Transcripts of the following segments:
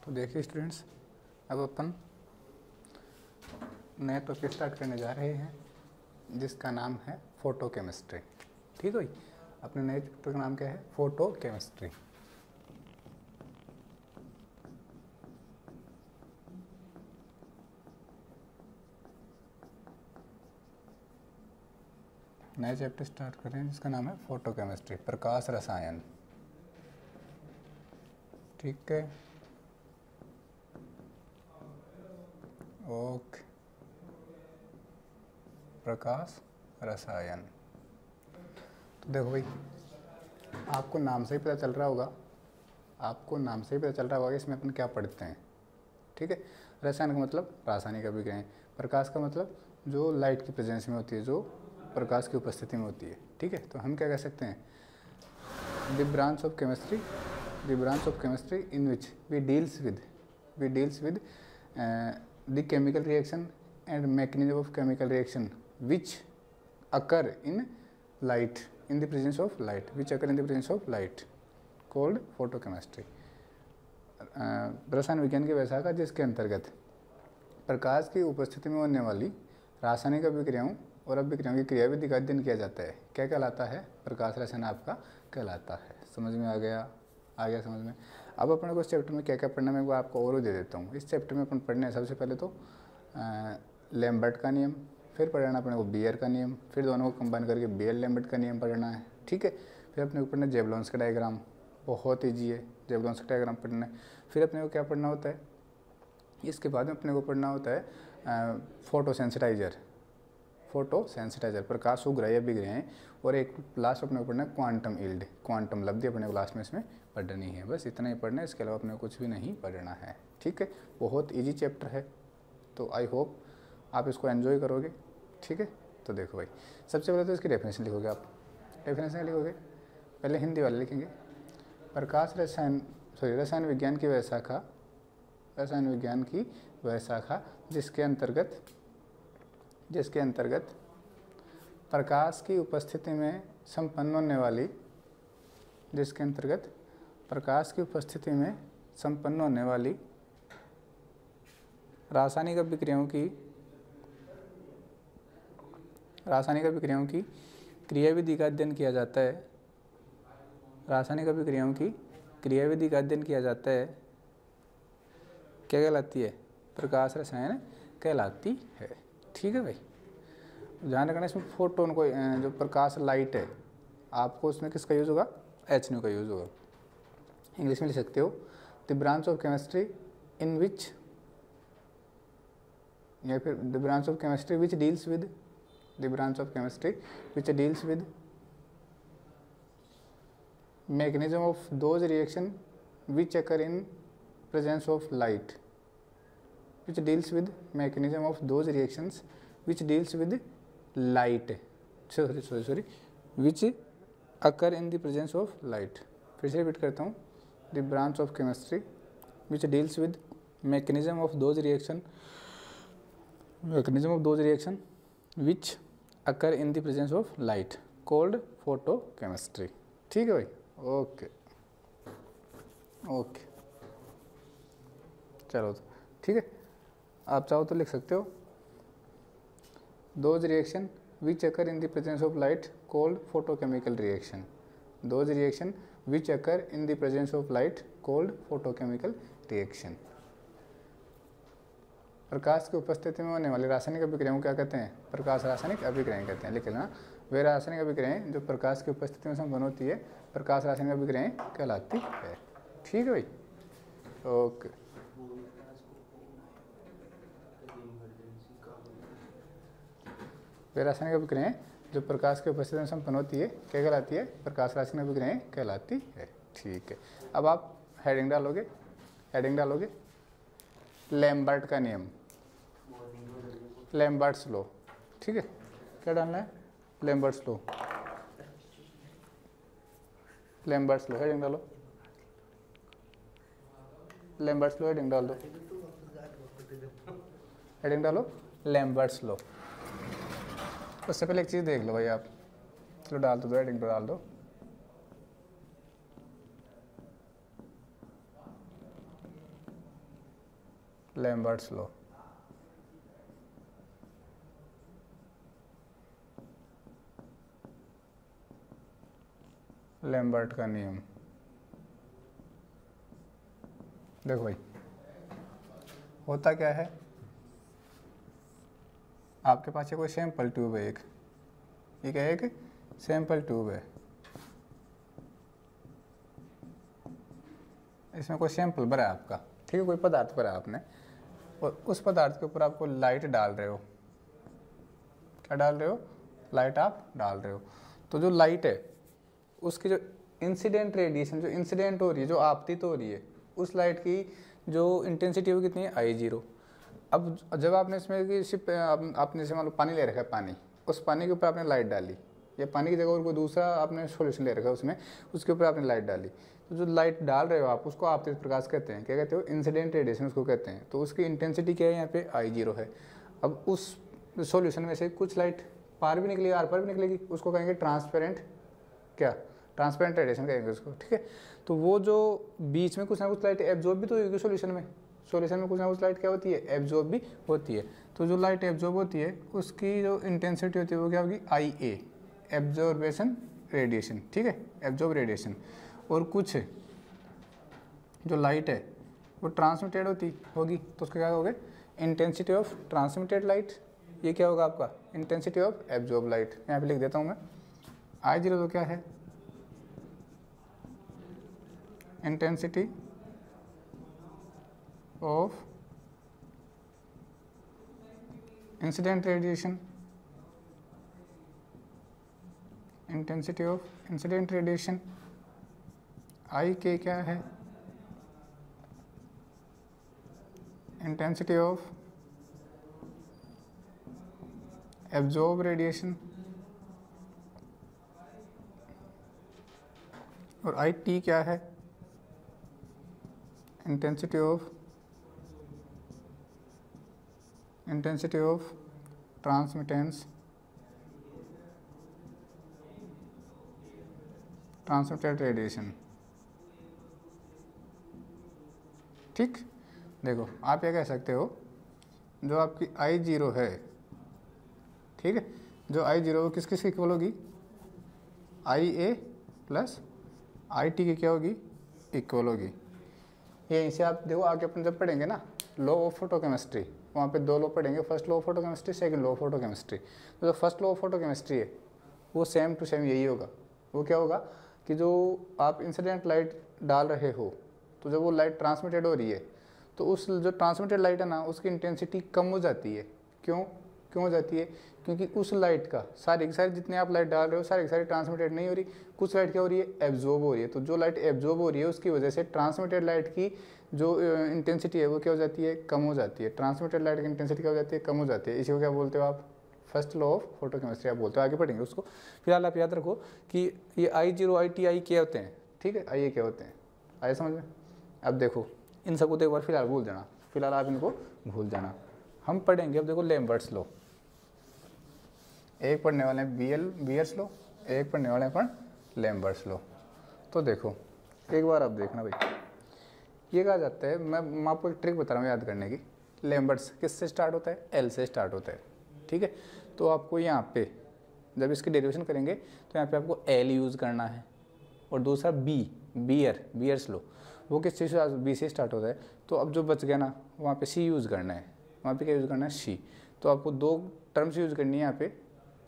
तो देखिए स्टूडेंट्स, अब अपन नए टॉपिक स्टार्ट करने जा रहे हैं जिसका नाम है फोटो केमिस्ट्री। ठीक है, अपने नए चैप्टर का नाम क्या है? Photo chemistry. नए चैप्टर स्टार्ट कर रहे हैं जिसका नाम है फोटो केमिस्ट्री, प्रकाश रसायन। ठीक है, ओके, प्रकाश रसायन। तो देखो भाई, आपको नाम से ही पता चल रहा होगा, कि इसमें अपन क्या पढ़ते हैं। ठीक है, रसायन का मतलब रासायनिक अभिक्रियाएं, प्रकाश का मतलब जो लाइट की प्रेजेंस में होती है, जो प्रकाश की उपस्थिति में होती है। ठीक है, तो हम क्या कह सकते हैं? The branch of chemistry in which we deals with the chemical reaction and mechanism of chemical reaction which occur in the presence of light called photochemistry। रसायन विज्ञान की शाखा जिसके अंतर्गत प्रकाश की उपस्थिति में होने वाली रासायनिक अभिक्रियाओं और अभिक्रियाओं की क्रियाविधि का अध्ययन किया जाता है। क्या कहलाता है? प्रकाश रसायन आपका कहलाता है। समझ में आ गया समझ में। अब अपने को इस चैप्टर में क्या क्या पढ़ना है मैं आपको और दे देता हूँ। इस चैप्टर में अपन पढ़ने हैं सबसे पहले तो लैम्बर्ट का नियम, फिर पढ़ना अपने को बियर का नियम, फिर दोनों को कंबाइन करके बियर लैम्बर्ट का नियम पढ़ना है। ठीक है, फिर अपने को पढ़ना जेवलॉन्स का डायग्राम, बहुत ईजी है, जेवलॉन्स का डायग्राम पढ़ना है। फिर अपने को क्या पढ़ना होता है? इसके बाद में अपने को पढ़ना होता है फोटोसेंसिटाइजर, प्रकाश उग्राही अभिक्रियाएं, और एक लास्ट अपने को पढ़ना है क्वांटम लब्धि अपने को लास्ट में इसमें पढ़नी है। बस इतना ही पढ़ना है, इसके अलावा अपने को कुछ भी नहीं पढ़ना है। ठीक है, बहुत ईजी चैप्टर है, तो आई होप आप इसको एंजॉय करोगे। ठीक है, तो देखो भाई, सबसे पहले तो इसकी डेफिनेशन लिखोगे आप। डेफिनेशन लिखोगे, पहले हिंदी वाले लिखेंगे। रसायन विज्ञान की वह शाखा जिसके अंतर्गत प्रकाश की उपस्थिति में संपन्न होने वाली रासायनिक अभिक्रियाओं की क्रियाविधि का अध्ययन किया जाता है। क्या कहलाती है? प्रकाश रसायन कहलाती है। ठीक है भाई, ध्यान रखना इसमें फोटोन को, जो प्रकाश लाइट है, आपको उसमें किसका यूज़ होगा? HNO का यूज़ होगा। इंग्लिश में लिख सकते हो the branch of chemistry in which, या फिर the branch of chemistry which deals with mechanism of those reaction which occur in presence of light, which deals with mechanism of those reactions which deals with light, which occur in the presence of light। फिर से repeat करता हूँ, the branch of chemistry which deals with mechanism of those reaction which occur in the presence of light called photochemistry। ठीक है भाई, okay, चलो ठीक है, आप चाहो तो लिख सकते हो those reaction which occur in the presence of light called photochemical reaction, प्रकाश की उपस्थिति में होने वाली रासायनिक अभिक्रियाओं क्या कहते हैं? प्रकाश रासायनिक अभिक्रियाएं कहते हैं। लिख लेना, वे रासायनिक अभिक्रियाएं जो प्रकाश की उपस्थिति में संपन्न होती है, प्रकाश रासायनिक अभिक्रियाएं कहलाती है। ठीक है भाई, ओके। वे रासायनिक अभिक्रियाएं जो प्रकाश की उपस्थिति में संपन्न होती है क्या कहलाती है? प्रकाश रासायनिक अभिक्रियाएं कहलाती है। ठीक है, अब आप हेडिंग डालोगे लैम्बर्ट का नियम, लैम्बर्ट्स लॉ। ठीक है, क्या डालना है? लैम्बर्ट्स लॉ, हेडिंग डालो, लैम्बर्ट्स लॉ हेडिंग डाल दो, लैम्बर्ट्स लॉ। उससे पहले एक चीज़ देख लो भाई आप, चलो डाल दो, हेडिंग पर डाल दो। Lambert's law. लैम्बर्ट का नियम। देखो भाई होता क्या है, आपके पास ये कोई सैंपल ट्यूब है, एक ये क्या है, एक सैंपल ट्यूब है, इसमें कोई सैंपल भरा है आपका, ठीक है, कोई पदार्थ भरा है आपने, और उस पदार्थ के ऊपर आपको लाइट डाल रहे हो। क्या डाल रहे हो? लाइट आप डाल रहे हो। तो जो लाइट है उसकी जो इंसिडेंट रेडिएशन, जो इंसिडेंट हो रही है, जो आपतित हो रही है, उस लाइट की जो इंटेंसिटी है वो कितनी है? I0। अब जब आपने इसमें कि सिर्फ आपने जैसे मान लो पानी ले रखा है, पानी, उस पानी के ऊपर आपने लाइट डाली, या पानी की जगह और कोई दूसरा आपने सॉल्यूशन ले रखा है उसमें, उसके ऊपर आपने लाइट डाली, तो जो लाइट डाल रहे हो आप उसको आपतित प्रकाश कहते हैं। क्या कहते हो? इंसिडेंट रेडिएशन उसको कहते हैं। तो उसकी इंटेंसिटी क्या है? यहाँ पे I0 है। अब उस सॉल्यूशन में से कुछ लाइट पार भी निकलेगी, आर पार भी निकलेगी, उसको कहेंगे ट्रांसपेरेंट, क्या? ट्रांसपेरेंट रेडिएशन कहेंगे उसको, ठीक है। तो वो जो बीच में कुछ ना कुछ लाइट एब्जॉर्ब भी तो होगी सॉल्यूशन में, सॉल्यूशन में कुछ ना कुछ लाइट क्या होती है? एब्जॉर्ब भी होती है। तो जो लाइट एब्जॉर्ब होती है उसकी जो इंटेंसिटी होती है वो क्या होगी? IA, एब्जॉर्बेशन रेडिएशन, ठीक है, एब्जॉर्ब रेडिएशन। और कुछ जो लाइट है वो ट्रांसमिटेड होगी, तो उसका क्या होगा? Intensity of transmitted light. ये क्या होगा आपका? Intensity of absorb light. यहाँ पे लिख देता हूँ मैं, I0 तो क्या है? Intensity of incident radiation, intensity of incident radiation. IK क्या है? Intensity of absorb radiation. और IT क्या है? Intensity of transmittance, transmitted radiation, ठीक। देखो आप क्या कह सकते हो, जो आपकी I0 है, ठीक है, जो I0 वो किस किस की इक्वल होगी? IA प्लस IT की क्या होगी? इक्वल होगी। यहीं से आप देखो आगे अपन जब पढ़ेंगे ना लॉ ऑफ फोटोकेमिस्ट्री, वहाँ पे दो लॉ पढ़ेंगे, first law of photochemistry, second law of photochemistry. तो जो फर्स्ट लॉ ऑफ फोटोकेमिस्ट्री है वो सेम टू सेम यही होगा। वो क्या होगा कि जो आप इंसिडेंट लाइट डाल रहे हो, तो जब वो लाइट ट्रांसमिटेड हो रही है तो उस जो ट्रांसमिटेड लाइट है ना उसकी इंटेंसिटी कम हो जाती है। क्यों हो जाती है? क्योंकि उस लाइट का सारी की सारी जितने आप लाइट डाल रहे हो सारी की सारी ट्रांसमिटेड नहीं हो रही, कुछ लाइट क्या हो रही है? एब्जॉर्ब हो रही है। तो जो लाइट एब्जॉर्ब हो रही है उसकी वजह से ट्रांसमिटेड लाइट की जो इंटेंसिटी है वो क्या हो जाती है? कम हो जाती है। ट्रांसमिटेड लाइट की इंटेंसिटी क्या हो जाती है? कम हो जाती है। इसी को क्या बोलते हो आप? फर्स्ट लॉ ऑफ फोटोकेमिस्ट्री आप बोलते हो। आगे पढ़ेंगे उसको। फिलहाल आप याद रखो कि ये I0 IT I क्या होते हैं, ठीक है, IA क्या होते हैं, आए समझ में? अब देखो इन सबको तो एक बार फिलहाल भूल जाना, फिलहाल आप इनको भूल जाना। हम पढ़ेंगे अब देखो लैम्बर्ट्स लॉ। एक पढ़ने वाले हैं बीयर्स लॉ, एक पढ़ने वाले हैं अपन लैम्बर्ट्स लॉ। तो देखो एक बार आप देखना भाई, ये कहा जाता है, मैं आपको एक ट्रिक बता रहा हूँ याद करने की। लैम्बर्ट्स किससे स्टार्ट होता है? L से स्टार्ट होता है, ठीक है। तो आपको यहाँ पे जब इसकी डेरिवेशन करेंगे तो यहाँ पे आपको L यूज़ करना है, और दूसरा बीयर्स लॉ वो किस चीज़ से? B से स्टार्ट होता है। तो अब जो बच गया ना वहाँ पे C यूज़ करना है, वहाँ पे क्या यूज़ करना है? C। तो आपको दो टर्म्स यूज़ करनी है यहाँ पे,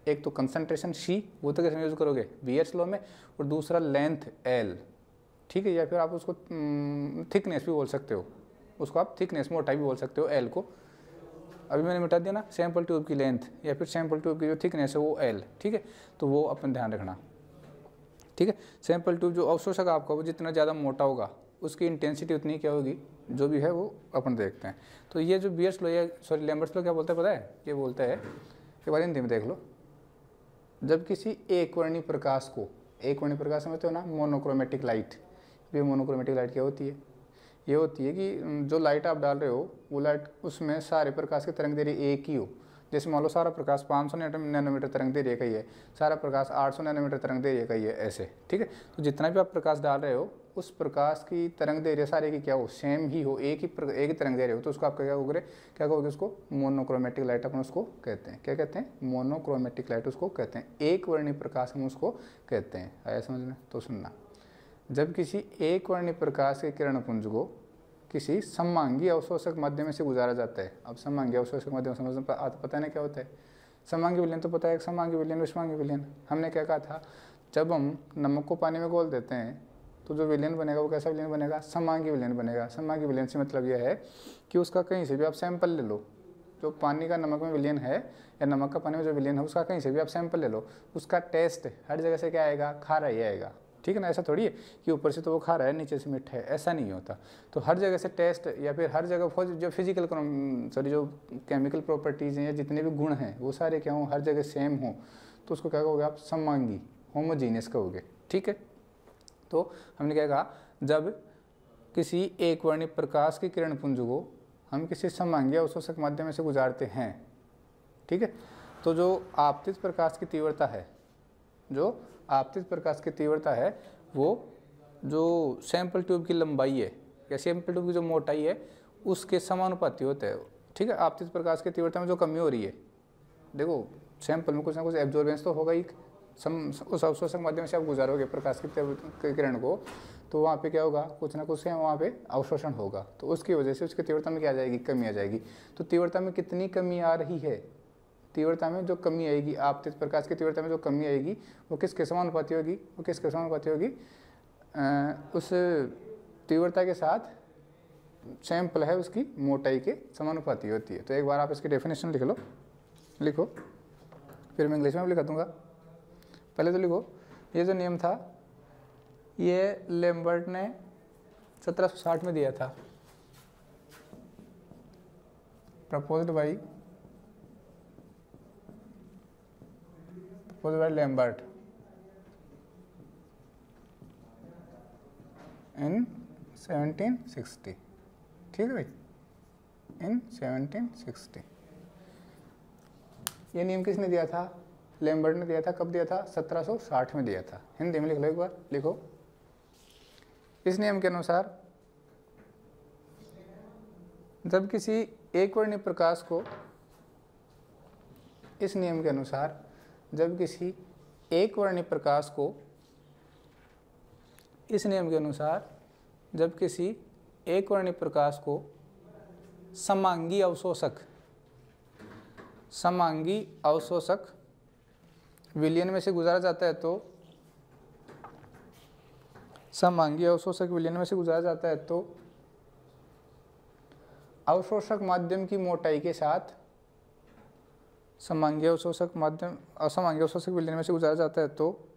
एक तो कंसंट्रेशन C, वो तो कैसे यूज़ करोगे? बीयर्स लॉ में, और दूसरा लेंथ L, ठीक है, या फिर आप उसको थिकनेस भी बोल सकते हो, उसको आप थिकनेस मोटाई भी बोल सकते हो L को। अभी मैंने मिटा दिया ना, सैंपल ट्यूब की लेंथ या फिर सैंपल ट्यूब की जो थिकनेस है वो L, ठीक है। तो वो अपन ध्यान रखना, ठीक है। सैंपल ट्यूब जो अवशोषक आपका वो जितना ज़्यादा मोटा होगा उसकी इंटेंसिटी उतनी क्या होगी, जो भी है वो अपन देखते हैं। तो ये जो बीयर्स लॉ या सॉरी लैम्बर्ट्स लॉ क्या बोलता है पता है? ये बोलता है, एक बार हिंदी में देख लो, जब किसी एक वर्णी प्रकाश को, एक वर्णी प्रकाश समझते हो ना, मोनोक्रोमेटिक लाइट, ये मोनोक्रोमेटिक लाइट क्या होती है? ये होती है कि जो लाइट आप डाल रहे हो वो लाइट उसमें सारे प्रकाश की तरंग दैर्घ्य एक ही हो, जैसे मान लो सारा प्रकाश 500 नैनोमीटर तरंग दैर्घ्य का ही है, सारा प्रकाश 800 नैनोमीटर तरंग दैर्घ्य का ही है, ऐसे, ठीक है। तो जितना भी आप प्रकाश डाल रहे हो उस प्रकाश की तरंग दैर्घ्य सारे की क्या हो, सेम ही हो, एक ही तरंग दैर्घ्य हो, तो उसको आप क्या कहोगे, उसको मोनोक्रोमेटिक लाइट अपन उसको कहते हैं। क्या कहते हैं? मोनोक्रोमेटिक लाइट उसको कहते हैं, एक वर्णीय प्रकाश हम उसको कहते हैं। आया समझ में? तो सुनना, जब किसी एक वर्णीय प्रकाश के किरण पुंज को किसी सममांगी अवशोषक माध्यम से गुजारा जाता है। अब सममांगी अवशोषक माध्यम समझ पता नहीं क्या होता है? सममांगी विलयन तो पता है, सममांगी विलयन, विषमांगी विलयन। हमने क्या कहा था, जब हम नमक को पानी में घोल देते हैं तो जो विलयन बनेगा वो कैसा विलयन बनेगा? सममांगी विलयन बनेगा। सममांगी विलयन से मतलब यह है कि उसका कहीं से भी आप सैंपल ले लो, जो पानी का नमक में विलयन है या नमक का पानी में जो विलयन है उसका कहीं से भी आप सैंपल ले लो, उसका टेस्ट हर जगह से क्या आएगा? खारा ही आएगा, ठीक है ना। ऐसा थोड़ी है कि ऊपर से तो वो खारा है नीचे से मीठा है, ऐसा नहीं होता। तो हर जगह से टेस्ट या फिर हर जगह जो फिजिकल जो केमिकल प्रॉपर्टीज़ हैं या जितने भी गुण हैं वो सारे क्या हों, हर जगह सेम हों, तो उसको क्या कहोगे आप? सममांगी, होमोजीनियस कहोगे, ठीक है। तो हमने क्या कहा, जब किसी एक वर्णीय प्रकाश की किरण पुंज को हम किसी सममांगी अवशोषक माध्यम से गुजारते हैं, ठीक है, तो जो आपतित प्रकाश की तीव्रता है, जो आपतित प्रकाश की तीव्रता है वो जो सैंपल ट्यूब की लंबाई है या सैंपल ट्यूब की जो मोटाई है उसके समानुपाती होता है, ठीक है। आपतित प्रकाश की तीव्रता में जो कमी हो रही है, देखो सैंपल में कुछ ना कुछ एब्जॉर्बेंस तो होगा ही, उस अवशोषक माध्यम से आप गुजारोगे प्रकाश की किरण को, तो वहाँ पे क्या होगा, कुछ ना कुछ वहाँ पे अवशोषण होगा, तो उसकी वजह से उसकी तीव्रता में क्या आ जाएगी? कमी आ जाएगी। तो तीव्रता में कितनी कमी आ रही है? तीव्रता में जो कमी आएगी, आपतित प्रकाश की तीव्रता में जो कमी आएगी वो किसके समानुपाती होगी? वो किसके समानुपाती होगी? उस तीव्रता के साथ सैंपल है उसकी मोटाई के समानुपाती होती है। तो एक बार आप इसकी डेफिनेशन लिख लो, लिखो, फिर मैं इंग्लिश में भी लिखा दूंगा। पहले तो लिखो, ये जो नियम था ये लैम्बर्ट ने 1760 में दिया था, प्रपोज्ड बाय लैम्बर्ट इन 1760, ठीक है भाई, इन 1760। ये नियम किसने दिया था? लैम्बर्ट ने दिया था। कब दिया था? 1760 में दिया था। हिंदी में लिख लो एक बार, लिखो, इस नियम के अनुसार जब किसी एक वर्णीय प्रकाश को, इस नियम के अनुसार जब किसी एक वर्णीय प्रकाश को, इस नियम के अनुसार जब किसी एक वर्णीय प्रकाश को सममांगी अवशोषक विलयन में से गुजारा जाता है, तो सममांगी अवशोषक विलयन में से गुजारा जाता है तो अवशोषक माध्यम की मोटाई के साथ असमांगी अवशोषक विलयन में से गुजारा जाता है तो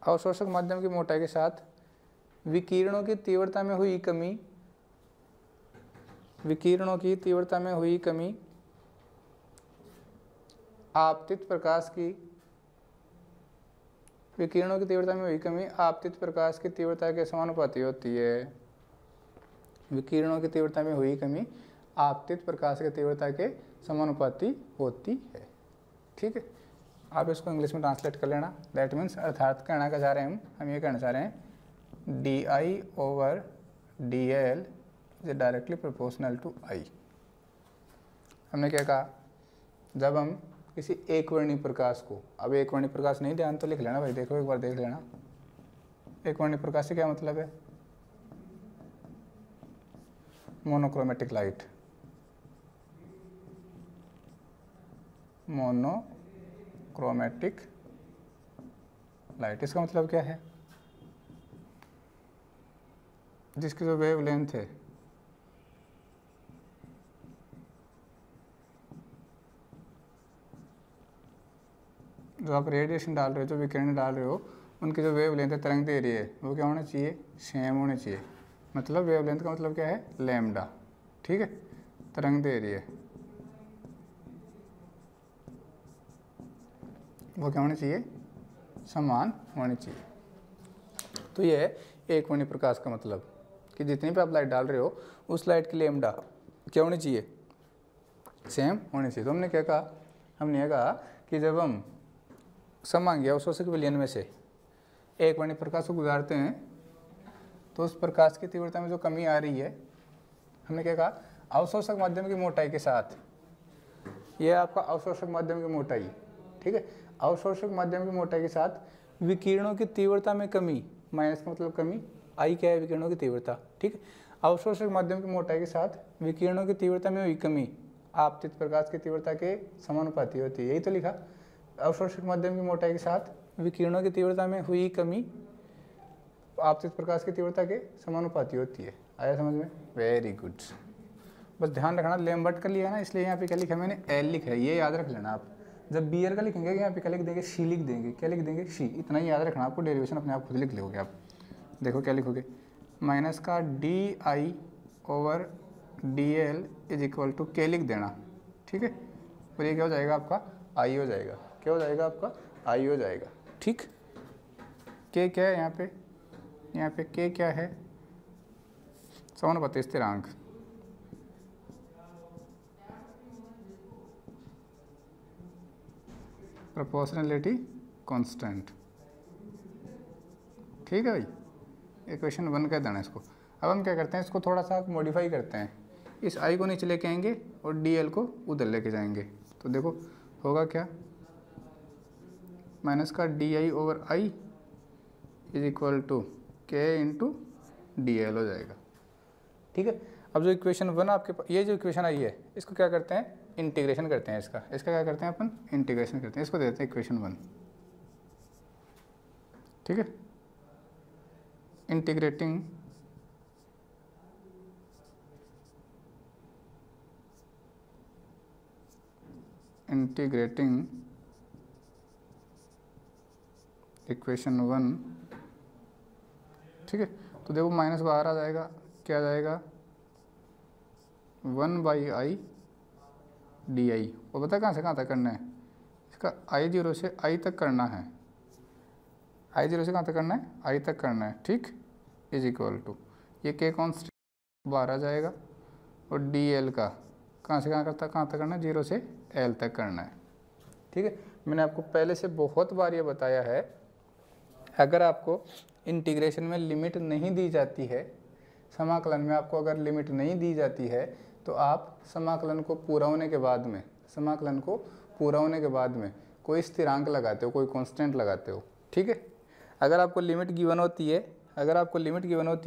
अवशोषक माध्यम की मोटाई के साथ विकिरणों की तीव्रता में हुई कमी आपतित प्रकाश की तीव्रता के समानुपाती होती है। विकिरणों की तीव्रता में हुई कमी आपतित प्रकाश की तीव्रता के समानुपाती होती है, ठीक है। आप इसको इंग्लिश में ट्रांसलेट कर लेना। दैट मीन्स अर्थात कहना क्या चाह रहे हैं हम ये कहना चाह रहे हैं DI/DL is directly proportional to I। हमने क्या कहा, जब हम किसी एक वर्णीय प्रकाश को, अब एक वर्णीय प्रकाश नहीं, ध्यान तो लिख लेना भाई, देखो एक बार देख लेना, एक वर्णीय प्रकाश से क्या मतलब है? मोनोक्रोमेटिक लाइट, मोनोक्रोमेटिक लाइट, इसका मतलब क्या है? जिसकी जो वेवलेंथ है जो आप रेडिएशन डाल रहे हो, जो विकिरण डाल रहे हो, उनकी जो वेवलेंथ है, तरंग दैर्घ्य है, वो क्या होना चाहिए? सेम होना चाहिए। मतलब वेवलेंथ का मतलब क्या है? लैम्डा, ठीक है। तरंग दैर्घ्य वो क्या होना चाहिए? समान होनी चाहिए। तो ये है एक वर्णीय प्रकाश का मतलब कि जितनी भी आप लाइट डाल रहे हो उस लाइट की लैम्डा क्या होनी चाहिए? सेम होनी चाहिए। तो हमने क्या कहा, हमने यह कहा कि जब हम समांगी अवशोषक विलयन में से एक वर्णी प्रकाश को गुजारते हैं तो उस प्रकाश की तीव्रता में जो कमी आ रही है, हमने क्या कहा, अवशोषक माध्यम की मोटाई के साथ, यह आपका अवशोषक माध्यम की मोटाई, ठीक है, अवशोषक माध्यम की मोटाई के साथ विकिरणों की तीव्रता में कमी, माइनस का मतलब कमी, आई क्या है, विकिरणों की तीव्रता, ठीक है, अवशोषक माध्यम की मोटाई के साथ विकिरणों की तीव्रता में हुई कमी आपतित प्रकाश की तीव्रता के समानुपाती होती है। यही तो लिखा, अवशोषक माध्यम की मोटाई के साथ विकिरणों की तीव्रता में हुई कमी आपतित प्रकाश की तीव्रता के समानुपाती होती है। आया समझ में? Very good. बस ध्यान रखना, लैम्बर्ट का लिया है ना, इसलिए यहाँ पे क्या लिखा है मैंने, एल लिखा है, ये याद रख लेना आप। जब बियर का लिखेंगे यहाँ पे क्या लिख देंगे, शी लिख देंगे, क्या लिख देंगे, शी, इतना ही याद रखना आपको, डेरिवेशन अपने आप खुद लिख लोगे आप। देखो क्या लिखोगे, माइनस का D I over D L is equal to K लिख देना, ठीक है, और ये क्या हो जाएगा आपका, आई हो जाएगा, क्या हो जाएगा आपका, आई हो जाएगा, ठीक। के क्या है यहाँ पे के क्या है, समानुपाती स्थिरांक, प्रोपोर्शनलिटी कांस्टेंट, ठीक है भाई, इक्वेशन 1 कह देना इसको। अब हम क्या करते हैं, इसको थोड़ा सा मॉडिफाई करते हैं, इस आई को नीचे लेके आएंगे और डी एल को उधर लेके जाएंगे, तो देखो होगा क्या, माइनस का D I over I is equal to K into D L हो जाएगा, ठीक है। अब जो इक्वेशन 1 आपके पास, ये जो इक्वेशन आई है, इसको क्या करते हैं, इंटीग्रेशन करते हैं, इसका क्या करते हैं अपन, इंटीग्रेशन करते हैं, इसको देते हैं इक्वेशन 1, ठीक है। इंटीग्रेटिंग इक्वेशन 1, ठीक है। तो देखो माइनस बाहर आ जाएगा, क्या आ जाएगा, 1/i डी आई, वो पता कहाँ से कहाँ तक करना है, इसका I0 से I तक करना है, I0 से कहाँ तक करना है, I तक करना है, ठीक, इज इक्वल टू, ये के कॉन्स्टेंट बाहर आ जाएगा, और डी एल का कहाँ से कहाँ तक करना है, 0 से L तक करना है, ठीक है। मैंने आपको पहले से बहुत बार ये बताया है, अगर आपको इंटीग्रेशन में लिमिट नहीं दी जाती है, समाकलन में आपको अगर लिमिट नहीं दी जाती है, तो आप समाकलन को पूरा होने के बाद में कोई स्थिरांक लगाते हो, कोई कांस्टेंट लगाते हो, ठीक है। अगर आपको लिमिट गिवन होती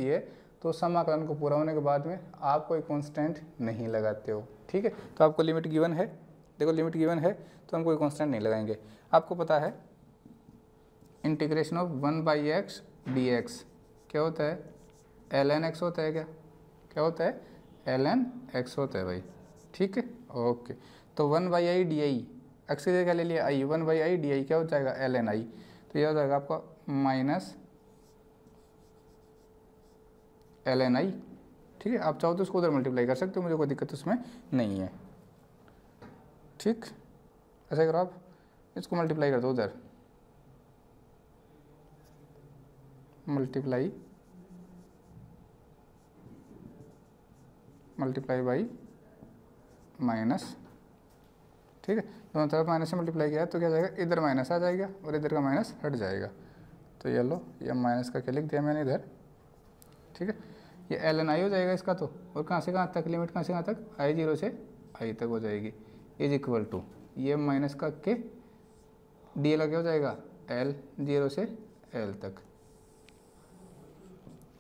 है, तो समाकलन को पूरा होने के बाद में आप कोई कांस्टेंट नहीं लगाते हो, ठीक है। तो आपको लिमिट गिवन है, देखो लिमिट गिवन है तो हम कोई कांस्टेंट नहीं लगाएंगे। आपको पता है इंटीग्रेशन ऑफ 1/x dx क्या होता है, ln x होता है, क्या होता है, ln x होता है भाई, ठीक है, ओके। तो 1/i डी आई, एक्स की जगह क्या ले लिया, i, 1/i डी आई क्या हो जाएगा, ln i, तो यह हो जाएगा आपका माइनस ln i, ठीक है। आप चाहो तो उसको उधर मल्टीप्लाई कर सकते हो, मुझे कोई दिक्कत उसमें नहीं है, ठीक। ऐसा करो आप, इसको मल्टीप्लाई कर दो उधर, मल्टीप्लाई बाई माइनस, ठीक है। दोनों तरफ माइनस से मल्टीप्लाई किया तो क्या जाएगा, इधर माइनस आ जाएगा और इधर का माइनस हट जाएगा, तो ये लो, ये माइनस का क्या लिख दिया मैंने इधर, ठीक है। ये ln i हो जाएगा इसका, तो और कहाँ से कहाँ तक, लिमिट कहाँ से कहाँ तक, I0 से I तक हो जाएगी, इज इक्वल टू, ये माइनस का के डी एल क्या हो जाएगा, L 0 से L तक।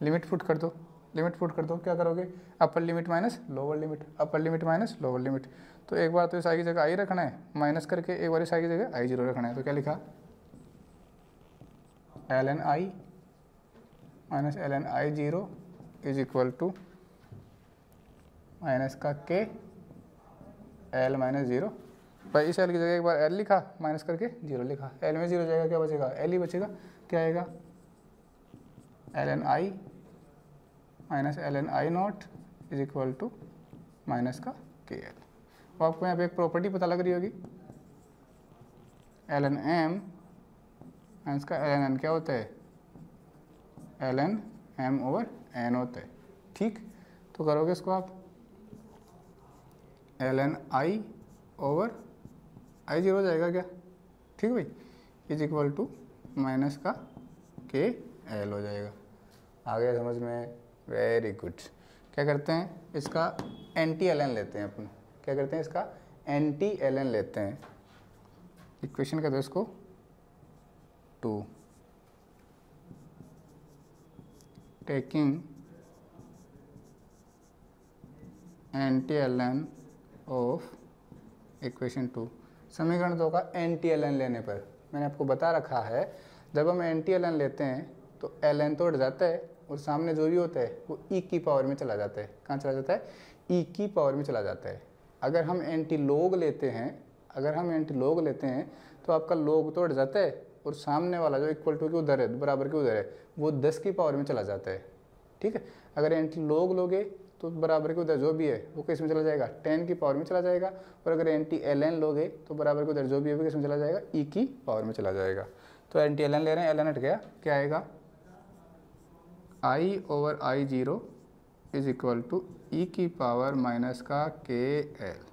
लिमिट पुट कर दो, क्या करोगे, अपर लिमिट माइनस लोअर लिमिट, तो एक बार तो इस आई की जगह आई रखना है माइनस करके, एक बार इस आई की जगह I0 रखना है, तो क्या लिखा, ln i minus ln I0 is equal to minus का के L माइनस 0, भाई इस L की जगह एक बार L लिखा माइनस करके 0 लिखा, L में 0 जाएगा, क्या बचेगा, L ही बचेगा, क्या आएगा, ln i minus ln i naught is equal to minus का के एल। तो आपको यहाँ पे एक प्रॉपर्टी पता लग रही होगी, ln m माइनस का ln n क्या होता है, ln m ओवर n होता है, ठीक। तो करोगे इसको आप, ln i ओवर i0 हो जाएगा क्या, ठीक है भाई, इज इक्वल टू माइनस का के एल हो जाएगा। आ गया समझ में, वेरी गुड। क्या करते हैं, इसका एंटी ln लेते हैं अपन, क्या करते हैं, इसका एंटी ln लेते हैं, इक्वेशन का दो इसको 2, taking anti ln of equation 2। समीकरण 2 का एंटी ln लेने पर मैंने आपको बता रखा है, जब हम एंटी ln लेते हैं तो ln तो हट जाता है और सामने जो भी होता है वो e की पावर में चला जाता है। कहाँ चला जाता है, e की पावर में चला जाता है। अगर हम एंटी लॉग लेते हैं, अगर हम एंटी लॉग लेते हैं तो आपका लॉग तो हट जाता है और सामने वाला जो इक्वल टू के उधर है, बराबर के उधर है, वो 10 की पावर में चला जाता है, ठीक है। अगर एंटी लॉग लोगे तो बराबर के उधर जो भी है वो किस में चला जाएगा, 10 की पावर में चला जाएगा, और अगर एंटी ln लोगे तो बराबर के उधर जो भी है वो किस में चला जाएगा, e की पावर में चला जाएगा। तो एंटी ln ले रहे हैं, ln हट गया, क्या आएगा, i over i0 is equal to e की पावर माइनस का के एल।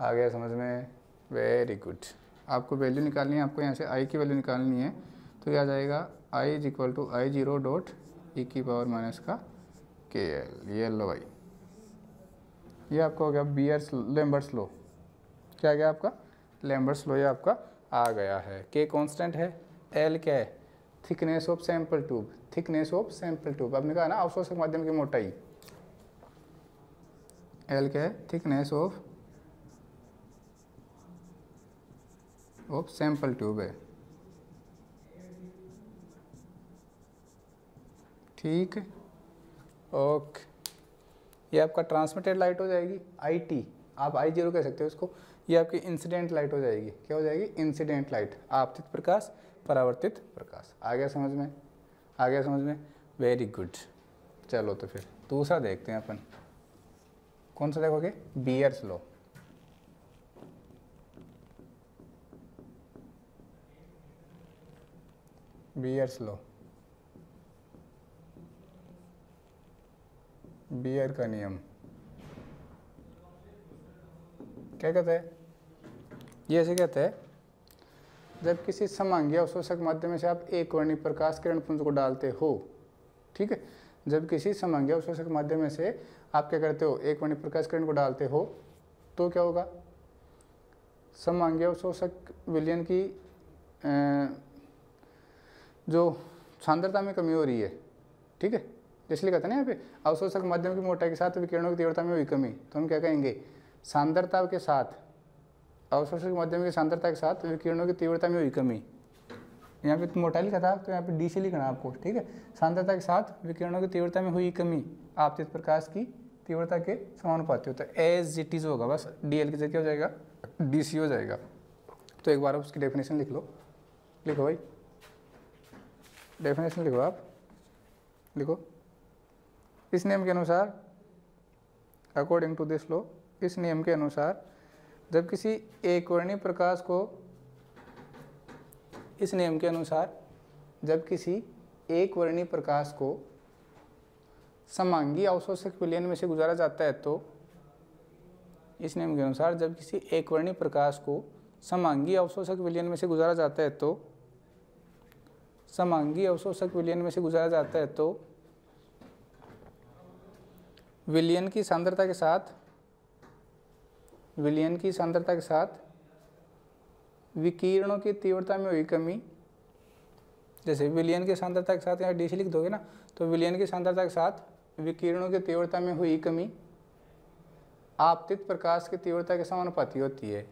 आ गया समझ में, वेरी गुड। आपको वैल्यू निकालनी है, आपको यहाँ से i की वैल्यू निकालनी है, तो यह आ जाएगा i is equal to i0 dot e की पावर माइनस का के एल। ये लो भाई, ये आपका हो गया बियर्स लैम्बर्ट्स लो। क्या गया आपका, लैम्बर्ट्स लो, ये आपका आ गया है। के कांस्टेंट है, एल क्या है, thickness of sample tube, thickness of sample tube, आपने कहा ना अवशोषक माध्यम की मोटाई, एल क्या है, थिकनेस ऑफ सैंपल ट्यूब है, ठीक है, ओके। ये आपका ट्रांसमिटेड लाइट हो जाएगी, IT, आप I0 कह सकते हो इसको। ये आपकी इंसिडेंट लाइट हो जाएगी, क्या हो जाएगी, इंसिडेंट लाइट, आपतित प्रकाश, परावर्तित प्रकाश। आ गया समझ में, आ गया समझ में, वेरी गुड। चलो तो फिर दूसरा देखते हैं अपन, कौन सा देखोगे, Beer's law. Beer's law, Beer का नियम क्या कहता है, ये ऐसे कहता है, जब किसी समांगीय अवशोषक माध्यम से आप एक वर्णी प्रकाश किरण पुंज को डालते हो, ठीक है, जब किसी समांगीय अवशोषक माध्यम से आप क्या करते हो, एक वर्णी प्रकाश किरण को डालते हो, तो क्या होगा, समांगीय अवशोषक विलयन की जो सांद्रता में कमी हो रही है, ठीक है, इसलिए कहते हैं ना यहाँ पे अवशोषक माध्यम की मोटाई के साथ विकिरणों की तीव्रता में हुई कमी, तो हम क्या कहेंगे, सांद्रता के साथ, अवशोषक माध्यम की सांद्रता के साथ विकिरणों की तीव्रता में हुई कमी। यहाँ पे तो मोटाई लिखा था, तो यहाँ पे डी से लिखना आपको, ठीक है, सांद्रता के साथ विकिरणों की तीव्रता में हुई कमी आपतित प्रकाश की तीव्रता के समानुपाती होता है। एज इट इज होगा, बस DL की जगह हो जाएगा DC हो जाएगा। तो एक बार उसकी डेफिनेशन लिख लो, लिखो भाई, डेफिनेशन लिखो, आप लिखो, इस नियम के अनुसार, अकॉर्डिंग टू दिस लॉ, इस नियम के अनुसार जब किसी एक वर्णीय प्रकाश को, इस नियम के अनुसार जब किसी एक वर्णीय प्रकाश को समांगी अवशोषक विलयन में से गुजारा जाता है, तो इस नियम के अनुसार जब किसी एक वर्णीय प्रकाश को समांगी अवशोषक विलयन में से गुजारा जाता है, तो समांगी अवशोषक विलयन में से गुजारा जाता है, तो विलयन की सांद्रता के साथ, विलयन की सांद्रता के साथ विकिरणों की तीव्रता में हुई कमी, जैसे विलयन की सांद्रता के साथ यहाँ DC लिख दोगे ना, तो विलयन की सांद्रता के साथ विकिरणों की तीव्रता में हुई कमी आपतित प्रकाश की तीव्रता के समानुपाती होती है।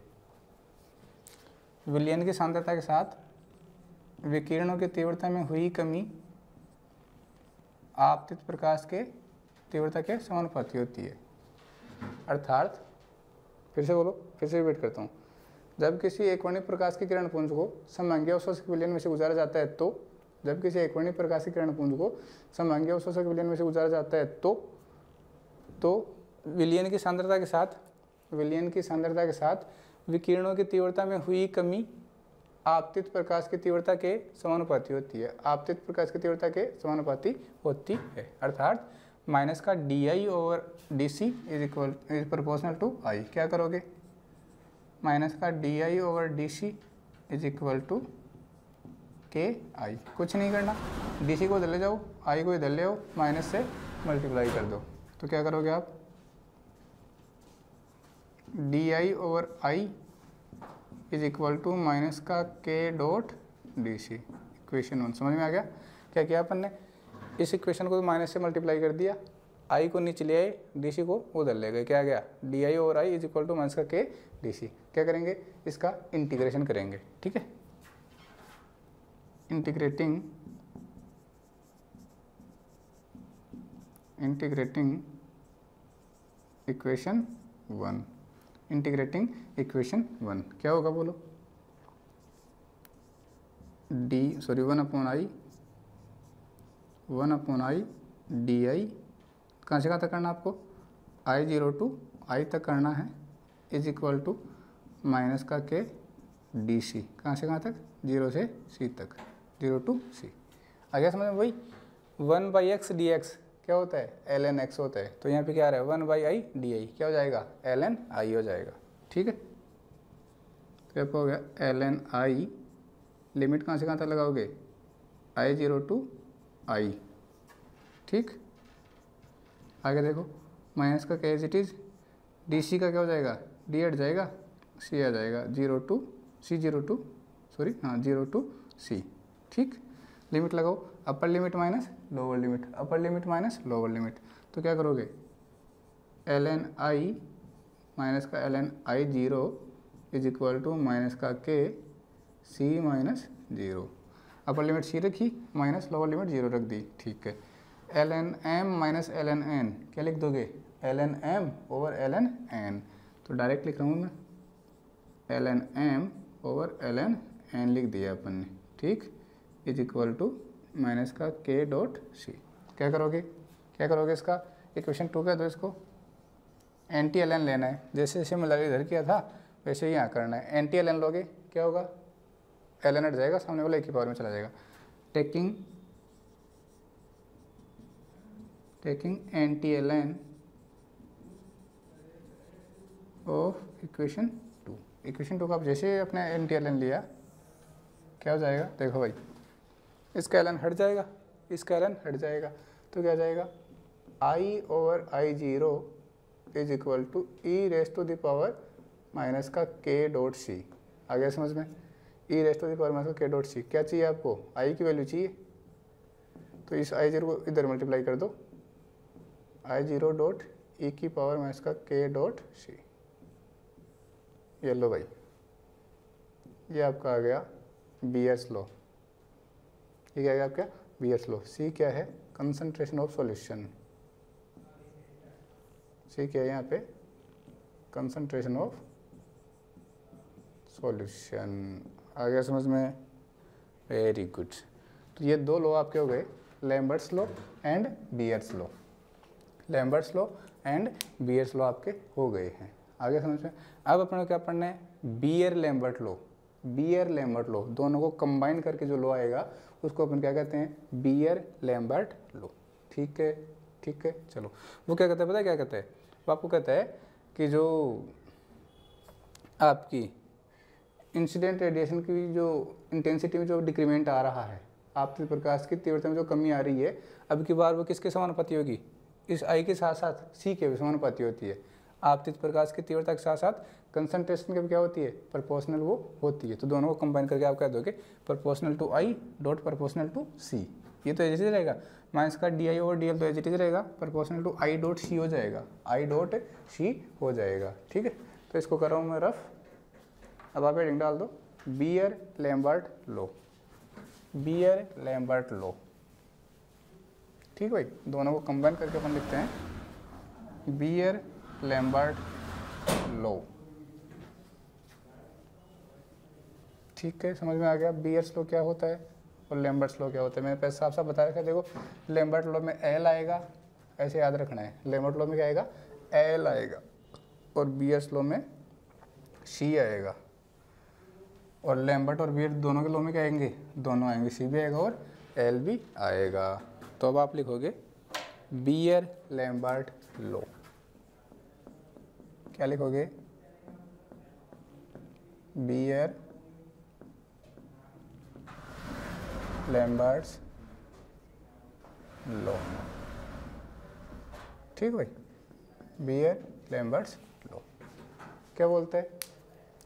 विलयन की सांद्रता के साथ विकिरणों की तीव्रता में हुई कमी आपतित प्रकाश के तीव्रता के समानुपाती होती है। अर्थात, फिर से बोलो, फिर से रिपीट करता हूँ, जब किसी एकवर्णी प्रकाश के किरण पुंज को समांगी अवशोषक विलयन में से गुजारा जाता है, तो जब किसी एकवर्णी प्रकाश के किरण पुंज को समांगी अवशोषक विलयन में से गुजारा जाता है, तो विलयन की सांद्रता के साथ, विलयन की सांद्रता के साथ विकिरणों की तीव्रता में हुई कमी आपतित प्रकाश की तीव्रता के समानुपाती होती है, आपतित प्रकाश की तीव्रता के समानुपाती होती है। अर्थात माइनस का D I over D C is proportional to I. क्या करोगे, माइनस का D I over D C is equal to K I. कुछ नहीं करना, डी सी को इधर ले जाओ, आई को इधर ले आओ, माइनस से मल्टीप्लाई कर दो। तो क्या करोगे आप, D I over I is equal to minus का K dot D C. Equation 1 समझ में आ गया। क्या किया अपन ने, इस इक्वेशन को माइनस से मल्टीप्लाई कर दिया, आई को नीचे ले आए, डी सी को उधर ले गए। क्या गया, D I over I is equal to minus का के डी सी। क्या करेंगे, इसका इंटीग्रेशन करेंगे। ठीक है, इंटीग्रेटिंग इक्वेशन 1, इंटीग्रेटिंग इक्वेशन 1 क्या होगा बोलो, one upon I D I, कहाँ से कहाँ तक करना आपको, आई 0 टू आई तक करना है, इज इक्वल टू माइनस का के डी सी। कहाँ से कहाँ तक, 0 से सी तक, 0 टू सी। आ गया समझ में भाई। 1/x dx क्या होता है, ln x होता है। तो यहाँ पे क्या आ रहा है, 1/i di क्या हो जाएगा, ln i हो जाएगा। ठीक है, तो हो गया ln i, लिमिट कहाँ से कहाँ तक लगाओगे, i 0 टू i। ठीक, आगे देखो, माइनस का क्या as it is, D C का क्या हो जाएगा, डी हट जाएगा, सी आ जाएगा, 0 टू सी। ठीक, लिमिट लगाओ, upper limit minus lower limit, upper limit minus lower limit. तो क्या करोगे, ln i माइनस का ln i 0 is equal to minus का के सी माइनस 0। अपर लिमिट सी रखी, माइनस लोअर लिमिट 0 रख दी। ठीक है, ln m minus ln n क्या लिख दोगे, ln m over ln n। तो डायरेक्ट लिख रहा हूँ मैं, ln m over ln n लिख दिया अपन ने। ठीक, इज इक्वल टू माइनस का के डॉट सी। क्या करोगे, इसका इक्वेशन 2 कह दो, इसको एंटी ln लेना है। जैसे जैसे मैं इधर किया था वैसे ही यहाँ करना है। एंटी ln लोगे क्या होगा, ln हट जाएगा, सामने वाला एक ही पावर में चला जाएगा। Taking anti ln of equation 2। Equation 2 का आप जैसे अपने एंटी ln लिया क्या हो जाएगा, देखो भाई, इसका ln हट जाएगा, इसका ln हट जाएगा। तो क्या जाएगा, i over i 0 is equal to E raise to the power minus का के डॉट सी। आ गया समझ में, E raise to the power minus का के डॉट सी। क्या चाहिए आपको, i की वैल्यू चाहिए, तो इस i 0 को इधर मल्टीप्लाई कर दो, i 0 डॉट ई की पावर माइनस का के डॉट सी। ये लो भाई, ये आपका आ गया बीयर्स लॉ। ये क्या है आपका, बीयर्स लॉ। सी क्या है, कंसंट्रेशन ऑफ सॉल्यूशन। सी क्या है यहाँ पे, कंसंट्रेशन ऑफ सॉल्यूशन। आ गया समझ में, वेरी गुड। तो ये 2 लॉ आपके हो गए, Lambert's law and Beer's law. Lambert's law and Beer's law आपके हो गए हैं। आगे समझ में। अब अपन को क्या पढ़ना है, Beer Lambert law. Beer Lambert law, दोनों को कंबाइन करके जो लॉ आएगा उसको अपन क्या कहते हैं, बीयर लैम्बर्ट लॉ। ठीक है, चलो। वो क्या कहता है, पता है क्या कहता है, वो आपको कहता है कि जो आपकी इंसिडेंट रेडिएशन की जो इंटेंसिटी में जो डिक्रीमेंट आ रहा है, आपतित प्रकाश की तीव्रता में जो कमी आ रही है, अब की बार वो किसके समानुपाती होगी, इस आई के साथ साथ सी के भी समानुपाती होती है। आपतित प्रकाश की तीव्रता के साथ साथ कंसंट्रेशन की भी क्या होती है, प्रोपोर्शनल वो होती है। तो दोनों को कंबाइन करके आप कह दोगे proportional to I dot proportional to C. ये तो एज इट इज रहेगा, माइनस का D I over D L तो एज इट इज रहेगा, proportional to I dot C हो जाएगा, आई डॉट सी हो जाएगा। ठीक है, तो इसको कर रहा हूँ मैं रफ। अब आप हेडिंग डाल दो, Beer Lambert law, Beer Lambert law. ठीक भाई, दोनों को कंबाइन करके अपन लिखते हैं बीयर लैम्बर्ट लॉ। ठीक है, समझ में आ गया बीयर्स लॉ क्या होता है और लैम्बर्ट्स लॉ क्या होता है। मैंने पहले साफ साफ बता रखा है। देखो, लैम्बर्ट लॉ में एल आएगा, ऐसे याद रखना है। लैम्बर्ट लॉ में क्या आएगा, एल आएगा, और बीयर्स लॉ में सी आएगा। और लैम्बर्ट और बीयर दोनों के लॉ में क्या आएंगे, दोनों आएंगे, सी भी आएगा और एल भी आएगा। तो अब आप लिखोगे बीयर लैम्बर्ट लॉ। क्या लिखोगे? Beer Lambert's law. ठीक भाई, बीयर लैम्बर्ट्स लॉ। क्या बोलते हैं?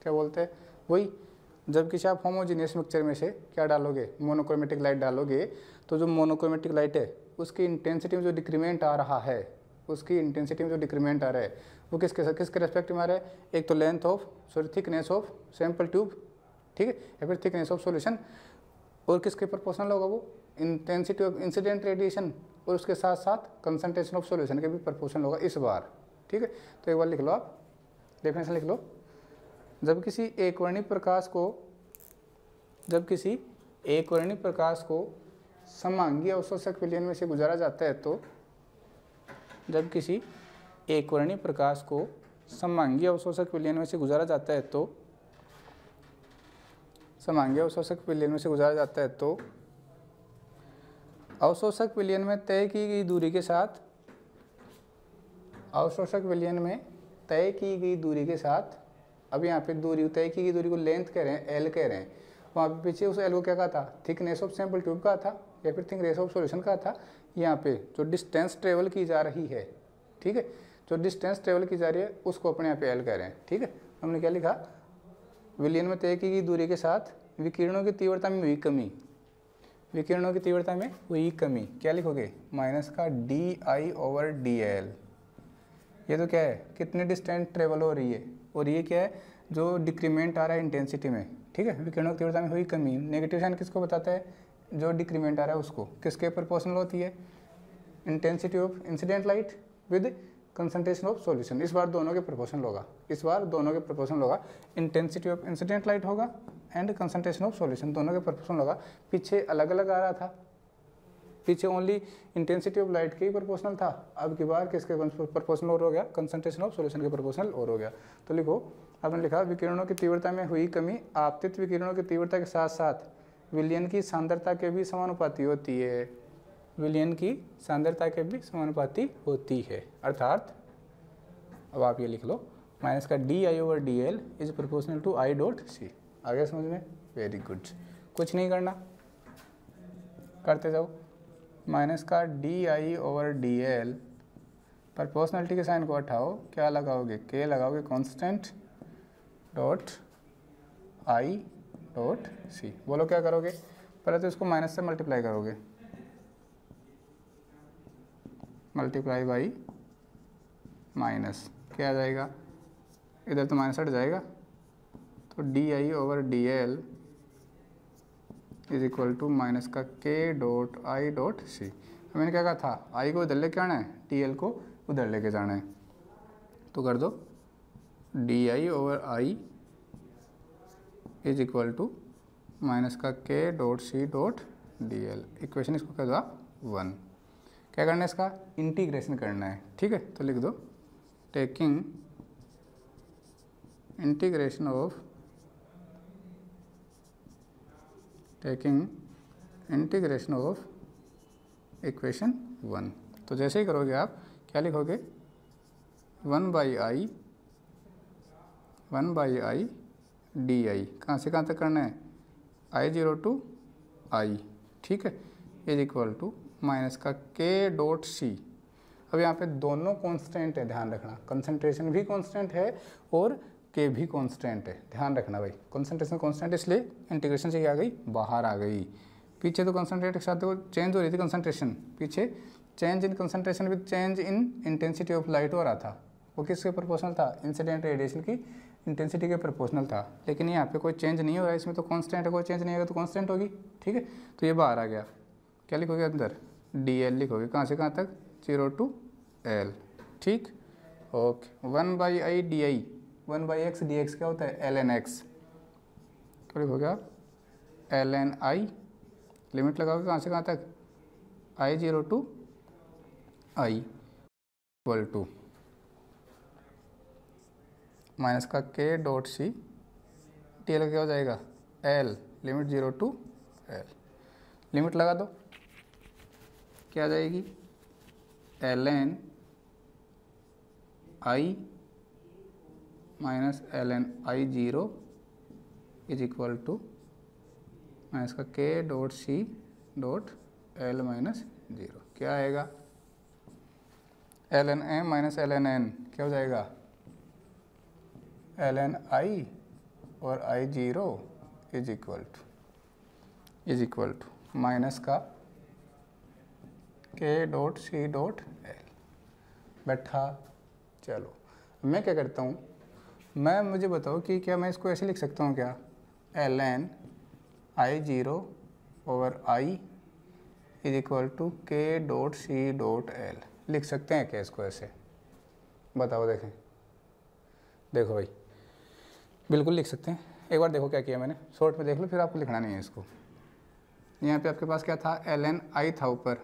क्या बोलते हैं? वही, जब किसी आप होमोजीनियस मिक्सचर में से क्या डालोगे, मोनोक्रोमेटिक लाइट डालोगे, तो जो मोनोक्रोमेटिक लाइट है उसकी इंटेंसिटी में जो डिक्रीमेंट आ रहा है, उसकी इंटेंसिटी में जो डिक्रीमेंट आ रहा है वो किसके रेस्पेक्ट में आ रहा है? एक तो length of thickness of sample tube, ठीक है, या फिर थिकनेस ऑफ सॉल्यूशन, और किसके प्रोपोर्शनल होगा वो? इंटेंसिटी ऑफ इंसिडेंट रेडिएशन, और उसके साथ साथ कंसंट्रेशन ऑफ सॉल्यूशन के भी प्रोपोर्शनल होगा इस बार। ठीक है, तो एक बार लिख लो, आप डेफिनेशन लिख लो। जब किसी एकवर्णी प्रकाश को समांगी अवशोषक विलयन में से गुजारा जाता है, तो जब किसी एकवर्णी प्रकाश को समांगी अवशोषक विलयन में से गुजारा जाता है, तो समांगी अवशोषक विलयन में से गुजारा जाता है, तो अवशोषक विलयन में तय की गई दूरी के साथ, अवशोषक विलयन में तय की गई दूरी के साथ, अब यहाँ पे दूरी, तय की गई दूरी को लेंथ कह रहे हैं, एल कह रहे हैं, वहाँ पे पीछे उस एल को क्या कहा था? थिकनेस ऑफ सैंपल ट्यूब कहा था, या फिर थिकनेस ऑफ सॉल्यूशन कहा था। यहाँ पे जो डिस्टेंस ट्रेवल की जा रही है, ठीक है, जो डिस्टेंस ट्रेवल की जा रही है उसको अपने यहाँ पे एल कह रहे हैं। ठीक है, हमने क्या लिखा? विलयन में तय की गई दूरी के साथ विकिरणों की तीव्रता में हुई कमी, विकिरणों की तीव्रता में हुई कमी, क्या लिखोगे? माइनस का DI/DL। ये तो क्या है? कितने डिस्टेंस ट्रेवल हो रही है, और ये क्या है? जो डिक्रीमेंट आ रहा है इंटेंसिटी में, ठीक है, विकिरणों की तीव्रता में हुई कमी। नेगेटिव साइन किसको बताता है? जो डिक्रीमेंट आ रहा है उसको। किसके प्रोपोर्शनल होती है? Intensity of incident light with concentration of solution. इस बार दोनों के प्रोपोर्शनल होगा, इस बार दोनों के प्रोपोर्शनल होगा। इंटेंसिटी ऑफ इंसिडेंट लाइट होगा एंड कंसंट्रेशन ऑफ सॉल्यूशन, दोनों के प्रोपोर्शनल होगा। पीछे अलग अलग आ रहा था, पीछे ओनली इंटेंसिटी ऑफ लाइट के ही प्रोपोर्शनल था, अब की बार किसके प्रोपोर्शनल और हो गया? कंसंट्रेशन ऑफ सॉल्यूशन के प्रोपोर्शनल और हो गया। तो लिखो, आपने लिखा विकिरणों की तीव्रता में हुई कमी आपतित विकिरणों की तीव्रता के साथ साथ विलयन की सांद्रता के भी समानुपाती होती है, विलयन की सांद्रता के भी समानुपाती होती है। अर्थात अब आप ये लिख लो, माइनस का DI/DL is proportional to I.C। आगे समझ में? वेरी गुड, कुछ नहीं करना, करते जाओ। माइनस का DI/DL, प्रोपोर्शनलिटी के साइन को हटाओ, क्या लगाओगे? K लगाओगे कांस्टेंट डॉट I.C। बोलो क्या करोगे? पहले तो इसको माइनस से मल्टीप्लाई करोगे, मल्टीप्लाई बाई माइनस, क्या आ जाएगा? इधर तो माइनस हट जाएगा, तो DI/DL is equal to minus का K.I.C। मैंने क्या कहा था? I को इधर लेके आना है, DL को उधर लेके जाना है, तो कर दो DI/I is equal to minus का K.C.DL। इक्वेशन इसको क्या दो? 1। क्या करना है? इसका इंटीग्रेशन करना है। ठीक है, तो लिख दो टेकिंग इंटीग्रेशन ऑफ इक्वेशन 1। तो जैसे ही करोगे आप क्या लिखोगे? 1/I DI, कहाँ से कहाँ तक करना है? I0 to I, ठीक है, इज इक्वल टू माइनस का K.C। अब यहाँ पे दोनों कांस्टेंट है, ध्यान रखना, कंसंट्रेशन भी कांस्टेंट है और K भी कांस्टेंट है, ध्यान रखना भाई। कंसंट्रेशन कांस्टेंट इसलिए इंटीग्रेशन से क्या आ गई? बाहर आ गई। पीछे तो कंसंट्रेट के साथ देखो चेंज हो रही थी कंसंट्रेशन, पीछे change in concentration with change in intensity of light हो रहा था, वो किसके प्रोपोर्शनल था? इंसिडेंट रेडिएशन की इंटेंसिटी के प्रोपोर्शनल था। लेकिन यहाँ पे कोई चेंज नहीं हो रहा है, इसमें तो कांस्टेंट है, कोई चेंज नहीं होगा तो कांस्टेंट होगी। ठीक है, तो ये बाहर आ गया। क्या लिखोगे अंदर? DL लिखोगे, कहाँ से कहाँ तक? 0 to L। ठीक, okay. 1/I DI, 1/x dx क्या होता है? ln x। तो लिखोगे आप ln I, लिमिट लगाओगे कहाँ से कहाँ तक? I0 to I equal to minus का K.C, TL क्या हो जाएगा? L, limit 0 to L। Limit लगा दो, क्या आ जाएगी? ln I minus ln I0 is equal to minus का k dot C dot L minus 0। क्या आएगा? ln m minus ln n क्या हो जाएगा? ln I और I0 is equal to minus का k dot C dot L. बैठा। चलो मैं क्या करता हूँ, मुझे बताओ कि क्या मैं इसको ऐसे लिख सकता हूँ क्या? ln I0 over I is equal to k dot C dot L. लिख सकते हैं क्या इसको ऐसे? बताओ। देखो भाई, बिल्कुल लिख सकते हैं। एक बार देखो क्या किया मैंने, शॉर्ट में देख लो, फिर आपको लिखना नहीं है इसको। यहाँ पे आपके पास क्या था? ln I था ऊपर,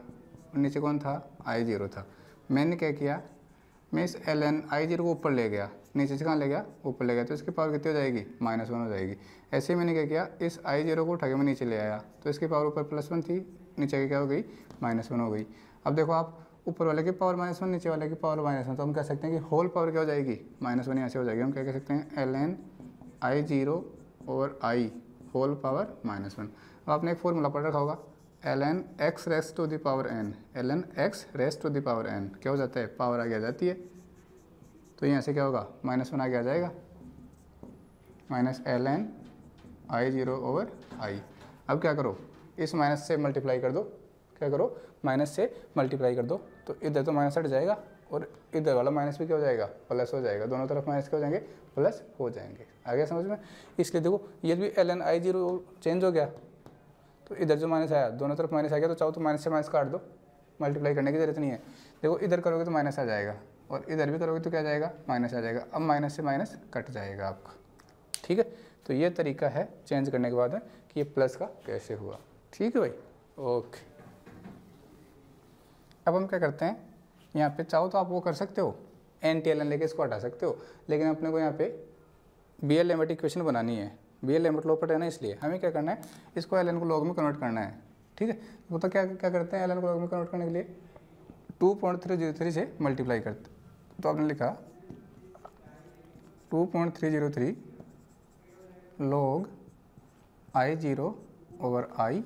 नीचे कौन था? I0 था। मैंने क्या किया, मैं इस ln I0 को ऊपर ले गया, नीचे से कहाँ ले गया? ऊपर ले गया, तो इसकी पावर कितनी हो जाएगी? -1 हो जाएगी। ऐसे ही मैंने क्या किया, इस I0 को उठा के मैं नीचे ले आया, तो इसकी पावर ऊपर +1 थी, नीचे की क्या हो गई? -1 हो गई। अब देखो आप, ऊपर वाले की पावर -1, नीचे वाले की पावर -1, तो हम कह सकते हैं कि होल पावर क्या हो जाएगी? -1 यहाँ से हो जाएगी। हम क्या कह सकते हैं? ln I0 over I whole power -1। अब आपने एक फॉर्मूला पढ़ रखा होगा, ln x raised to the power n, ln x raised to the power n क्या हो जाता है? पावर आगे आ जाती है, तो यहाँ से क्या होगा? -1 आगे आ जाएगा, minus ln I0 over I। अब क्या करो, इस माइनस से मल्टीप्लाई कर दो। क्या करो? माइनस से मल्टीप्लाई कर दो, तो इधर तो माइनस हट जाएगा और इधर वाला माइनस भी क्या हो जाएगा? प्लस हो जाएगा। दोनों तरफ माइनस क्या हो जाएंगे? प्लस हो जाएंगे। आ गया समझ में? इसलिए देखो, ये भी ln I0 चेंज हो गया, तो इधर जो माइनस आया, दोनों तरफ माइनस आ गया, तो चाहो तो माइनस से माइनस काट दो, मल्टीप्लाई करने की जरूरत नहीं है। देखो इधर करोगे तो माइनस आ जाएगा, और इधर भी करोगे तो क्या जाएगा? माइनस आ जाएगा। अब माइनस से माइनस कट जाएगा आपका। ठीक है, तो ये तरीका है चेंज करने के बाद है कि ये प्लस का कैसे हुआ। ठीक है भाई, ओके। अब हम क्या करते हैं, यहाँ पे चाहो तो आप वो कर सकते हो, एंटी ln लेके इसको हटा सकते हो, लेकिन अपने को यहाँ पे BL लिमिट इक्वेशन बनानी है। BL लिमिट लो पर है ना, इसलिए हमें क्या करना है, इसको ln को लॉग में कन्वर्ट करना है। ठीक है, वो तो क्या करते हैं, ln को लॉग में कन्वर्ट करने के लिए 2.303 से मल्टीप्लाई करते। तो आपने लिखा 2.303 log I0 over I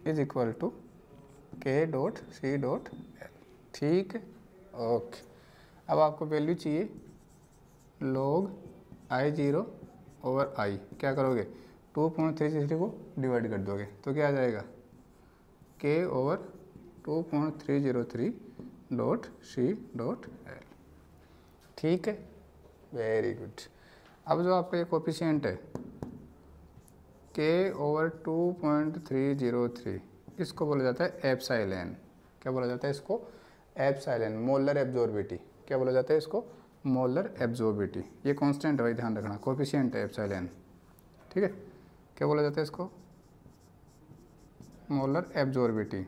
is equal to k dot C dot L. ठीक है, ओके। अब आपको वैल्यू चाहिए log I0 ओवर I। क्या करोगे? 2.303 को डिवाइड कर दोगे, तो क्या आ जाएगा? k over 2.303 dot C dot L. ठीक है, वेरी गुड। अब जो आपका ये कोफिशिएंट है k ओवर 2.303, इसको बोला जाता है एप्सिलॉन। क्या बोला जाता है इसको? Epsilon, molar absorptivity. क्या बोला जाता है इसको? Molar absorptivity. ये कांस्टेंट है भाई, ध्यान रखना, कोफिशिएंट है एप्सिलॉन। ठीक है, क्या बोला जाता है इसको? मोलर एब्जॉर्बिटी।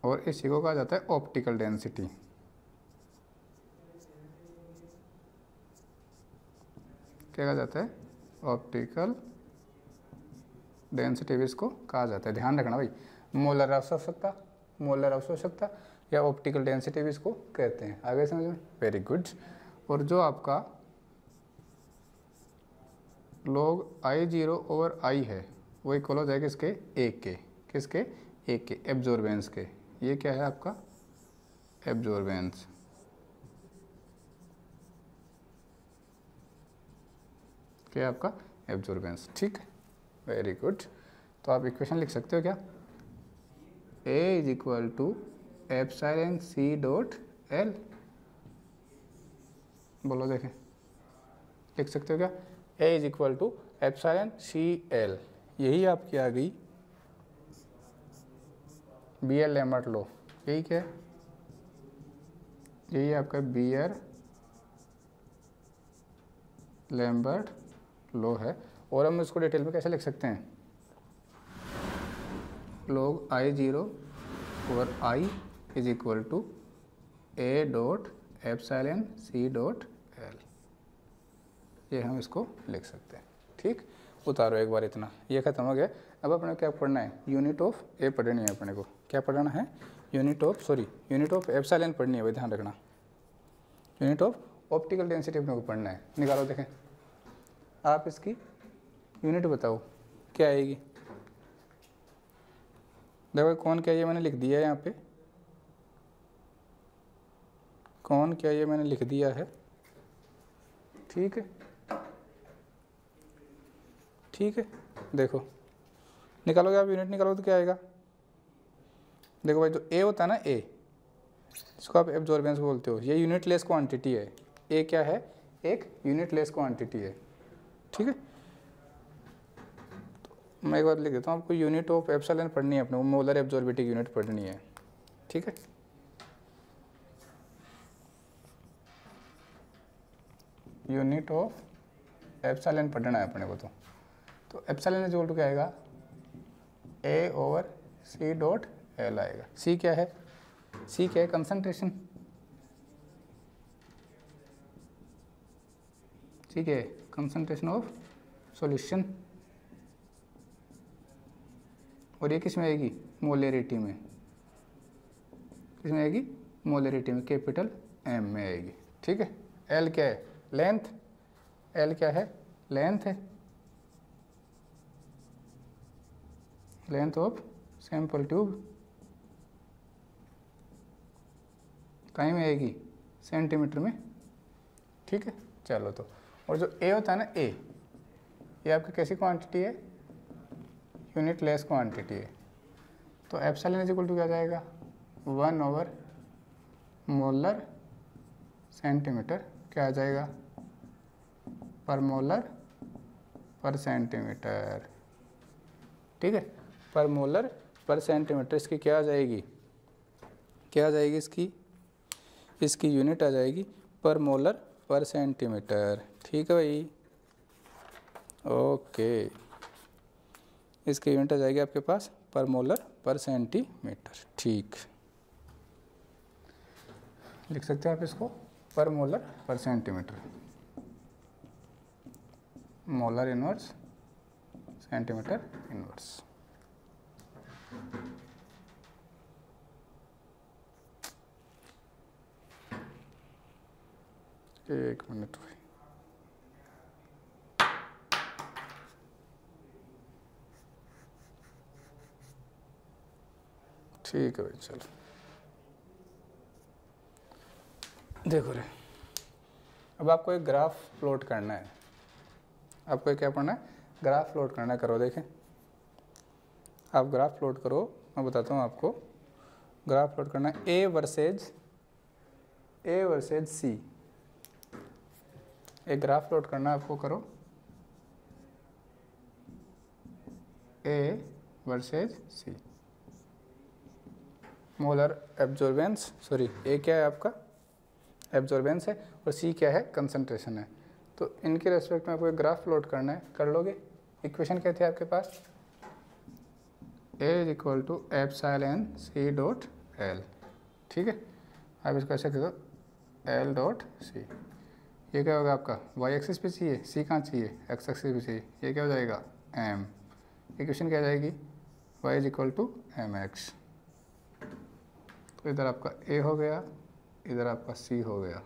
और इसी को कहा जाता है ऑप्टिकल डेंसिटी। क्या कहा जाता है? ऑप्टिकल डेंसिटी भी इसको कहा जाता है। ध्यान रखना भाई, मोलर अवशोषकता, मोलर अवशोषकता या ऑप्टिकल डेंसिटी भी इसको कहते हैं। आगे समझ में? Very good. और जो आपका log I0 ओवर I है, वो इक्वल हो जाएगा किसके? एक के। किसके? एक के, एब्जॉर्बेंस के। ये क्या है आपका? एब्जॉर्बेंस। क्या है आपका? एब्जॉर्बेंस। ठीक है, वेरी गुड। तो आप इक्वेशन लिख सकते हो क्या? A is equal to epsilon C dot L. बोलो देखें, लिख सकते हो क्या? A is equal to epsilon C L. यही आपकी आ गई BL लिमिट लो। यही क्या? यही आपका BL लैम्बर्ट लो है। और हम इसको डिटेल में कैसे लिख सकते हैं? log I0 over I is equal to A dot epsilon C dot L। ये हम इसको लिख सकते हैं। ठीक, उतारो एक बार इतना, ये खत्म हो गया। अब अपने क्या पढ़ना है, यूनिट ऑफ ए पढ़नी है अपने को। क्या पढ़ना है, यूनिट ऑफ एप्सिलॉन पढ़नी है भाई, ध्यान रखना। यूनिट ऑफ ऑप्टिकल डेंसिटी अपने को पढ़ना है। निकालो, देखें आप इसकी यूनिट बताओ क्या आएगी। देखो कौन क्या, ये मैंने लिख दिया है यहाँ पे, कौन क्या ये मैंने लिख दिया है, ठीक है ठीक है। देखो निकालोगे आप, यूनिट निकालोगे तो क्या आएगा। देखो भाई जो ए होता है ना, ए इसको आप एब्जॉर्बेंस बोलते हो, ये यूनिट लेस क्वांटिटी है। ए क्या है, एक यूनिट लेस क्वांटिटी है, ठीक है। तो मैं एक बार लिख देता हूँ, आपको यूनिट ऑफ एप्सिलॉन पढ़नी है अपने को, मोलर एब्जॉर्बिटिक यूनिट पढ़नी है, ठीक है। यूनिट ऑफ एप्सिलॉन पढ़ना है अपने को। तो एप्सिलॉन इज इक्वल टू क्या आएगा, ए ओवर सी डॉट एल आएगा। सी क्या है, सी क्या है, कंसंट्रेशन। ठीक है, कंसंट्रेशन ऑफ सॉल्यूशन। और ये किस में आएगी, मोलरिटी में। किस में आएगी, मोलरिटी में, कैपिटल एम में आएगी, ठीक है। एल क्या है, लेंथ। एल क्या है, लेंथ है, लेंथ ऑफ सैंपल ट्यूब। कहीं में आएगी, सेंटीमीटर में, ठीक है। चलो तो, और जो ए होता है ना, ए ये आपकी कैसी क्वांटिटी है, यूनिट लेस क्वांटिटी है। तो एप्सिलॉन इज इक्वल टू क्या जाएगा, 1 ओवर मोलर सेंटीमीटर, क्या आ जाएगा, पर मोलर पर सेंटीमीटर, ठीक है। पर मोलर पर सेंटीमीटर, इसकी क्या आ जाएगी, क्या आ जाएगी इसकी यूनिट आ जाएगी पर मोलर पर सेंटीमीटर, ठीक है भाई, ओके। इसकी यूनिट आ जाएगी आपके पास पर मोलर पर सेंटीमीटर, ठीक। लिख सकते हैं आप इसको, पर मोलर पर centimetre, molar inverse centimetre inverse. एक मिनट भाई, ठीक है भाई, चलो देखो रे। अब आपको एक ग्राफ प्लॉट करना है, आपको क्या पढ़ना है, ग्राफ प्लॉट करना है। करो, देखें आप ग्राफ प्लॉट करो, मैं बताता हूँ आपको। ग्राफ प्लॉट करना है ए वर्सेज सी, एक ग्राफ प्लॉट करना है आपको। करो, A versus C, molar absorbance, sorry A क्या है आपका, एब्जॉर्बेंस है, और सी क्या है, कंसंट्रेशन है। तो इनके रेस्पेक्ट में आपको एक ग्राफ प्लॉट करना है, कर लोगे। इक्वेशन क्या थी आपके पास, A is equal to epsilon C dot L, ठीक है। आप इसको ऐसे करो, एल डॉट सी। ये क्या होगा आपका, वाई एक्सिस पे चाहिए, सी कहाँ चाहिए, एक्स एक्सिस पे चाहिए। ये क्या हो जाएगा, एम। इक्वेशन क्या जाएगी, Y is equal to M X. तो इधर आपका ए हो गया, इधर आपका सी हो गया।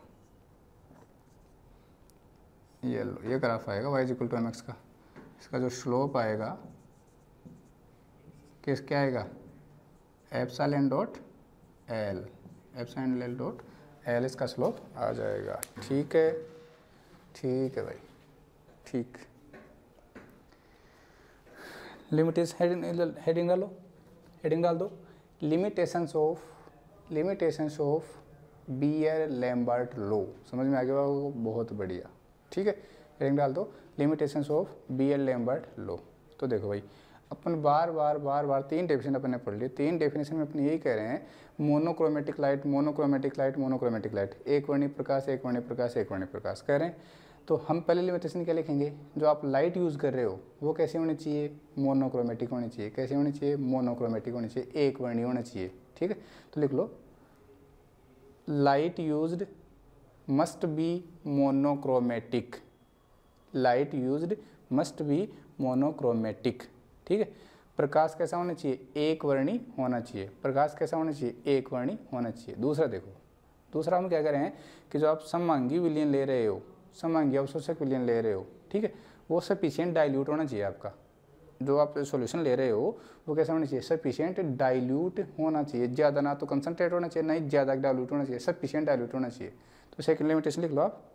ये लो, ये ग्राफ आएगा Y is equal to M X का। इसका जो स्लोप आएगा, किस क्या आएगा, epsilon dot L, epsilon L dot L, इसका स्लोप आ जाएगा, ठीक है। ठीक है भाई, ठीक। लिमिटेशन, हेडिंग डालो, हेडिंग डाल दो, लिमिटेशंस ऑफ बीयर-लैम्बर्ट लॉ। समझ में आ गया होगा, बहुत बढ़िया, ठीक है। हेडिंग डाल दो, लिमिटेशंस ऑफ बीयर-लैम्बर्ट लॉ। तो देखो भाई, अपन बार बार 3 डेफिनेशन अपन ने पढ़ ली। 3 डेफिनेशन में अपन यही कह रहे हैं, monochromatic light, monochromatic light, monochromatic light, एक वर्णीय प्रकाश, एक वर्णीय प्रकाश, एक वर्णीय प्रकाश कह रहे हैं। तो हम पहले लिमिटेशन क्या लिखेंगे, जो आप लाइट यूज़ कर रहे हो वो कैसे होनी चाहिए, मोनोक्रोमेटिक होनी चाहिए। कैसे होनी चाहिए, मोनोक्रोमेटिक होनी चाहिए, एक वर्णीय होना चाहिए, ठीक है। तो लिख लो, light used must be monochromatic, light used must be monochromatic. ठीक है, प्रकाश कैसा होना चाहिए, एक वर्णी होना चाहिए। प्रकाश कैसा होना चाहिए, एक वर्णी होना चाहिए। दूसरा देखो, दूसरा हम क्या कर रहे हैं कि जो आप सममांगी विलयन ले रहे हो, सममांगी अवशोषक विलयन ले रहे हो, ठीक है, वो सफिशिएंट डाइल्यूट होना चाहिए। आपका जो आप सॉल्यूशन ले रहे हो वो कैसा होना चाहिए, सफिशिएंट डाइल्यूट होना चाहिए। ज़्यादा ना तो कंसनट्रेट होना चाहिए, ना ही ज़्यादा डाइल्यूट होना चाहिए, सफिशिएंट डाइल्यूट होना चाहिए। तो सेकंड लिमिटेशन लिख लो आप,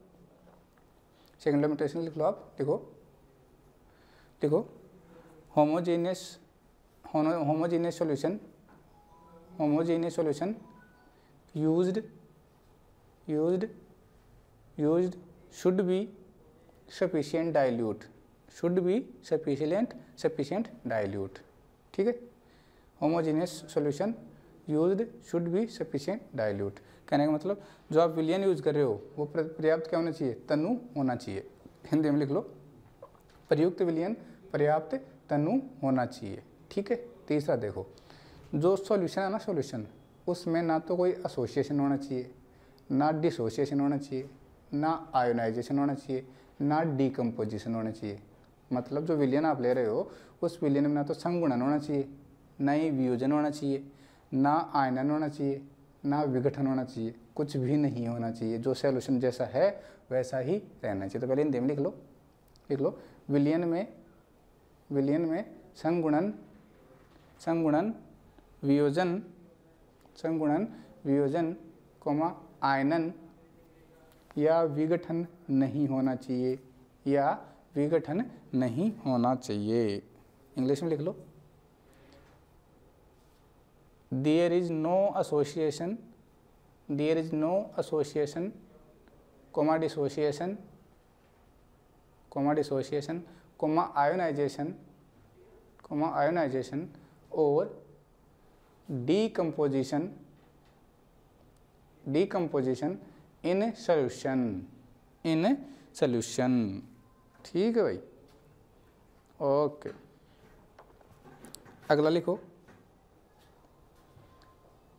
सेकंड लिमिटेशन लिख लो आप। देखो देखो, homogeneous solution, homogeneous solution used should be sufficient dilute, should be sufficient dilute। ठीक है, homogeneous solution used should be sufficient dilute. कहने का मतलब जो आप विलयन यूज कर रहे हो वो पर्याप्त क्या होना चाहिए, तनु होना चाहिए। हिंदी में लिख लो, प्रयुक्त विलयन पर्याप्त तनु होना चाहिए। ठीक है, तीसरा देखो, जो सॉल्यूशन है ना सॉल्यूशन, उसमें ना तो कोई एसोसिएशन होना चाहिए, ना डिसोसिएशन होना चाहिए, ना आयोनाइजेशन होना चाहिए, ना डीकम्पोजिशन होना चाहिए। मतलब जो विलयन आप ले रहे हो उस विलयन में ना तो संगुणन होना चाहिए, ना ही वियोजन होना चाहिए, ना आयनन होना चाहिए, ना विघटन होना चाहिए, कुछ भी नहीं होना चाहिए। जो सॉल्यूशन जैसा है वैसा ही रहना चाहिए। तो पहले हिंदी में लिख लो, विलयन में संगुणन वियोजन कोमा आयनन या विघटन नहीं होना चाहिए, या विघटन नहीं होना चाहिए। इंग्लिश में लिख लो, there is no association comma dissociation comma ionization और डीकम्पोजिशन इन सॉल्यूशन। ठीक है भाई, ओके। अगला लिखो,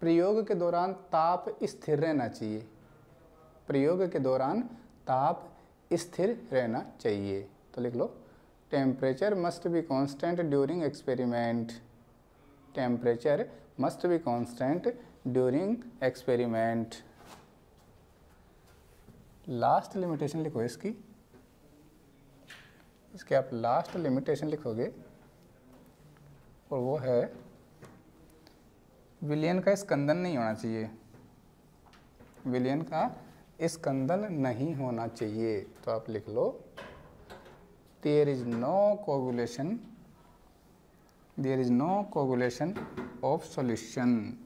प्रयोग के दौरान ताप स्थिर रहना चाहिए, प्रयोग के दौरान ताप स्थिर रहना चाहिए। तो लिख लो, temperature must be constant during experiment, temperature must be constant during experiment. Last limitation लिखो इसकी आप लास्ट लिमिटेशन लिखोगे और वो है विलयन का स्कंदन नहीं होना चाहिए, विलयन का स्कंदन नहीं होना चाहिए। तो आप लिख लो, there is no coagulation of solution,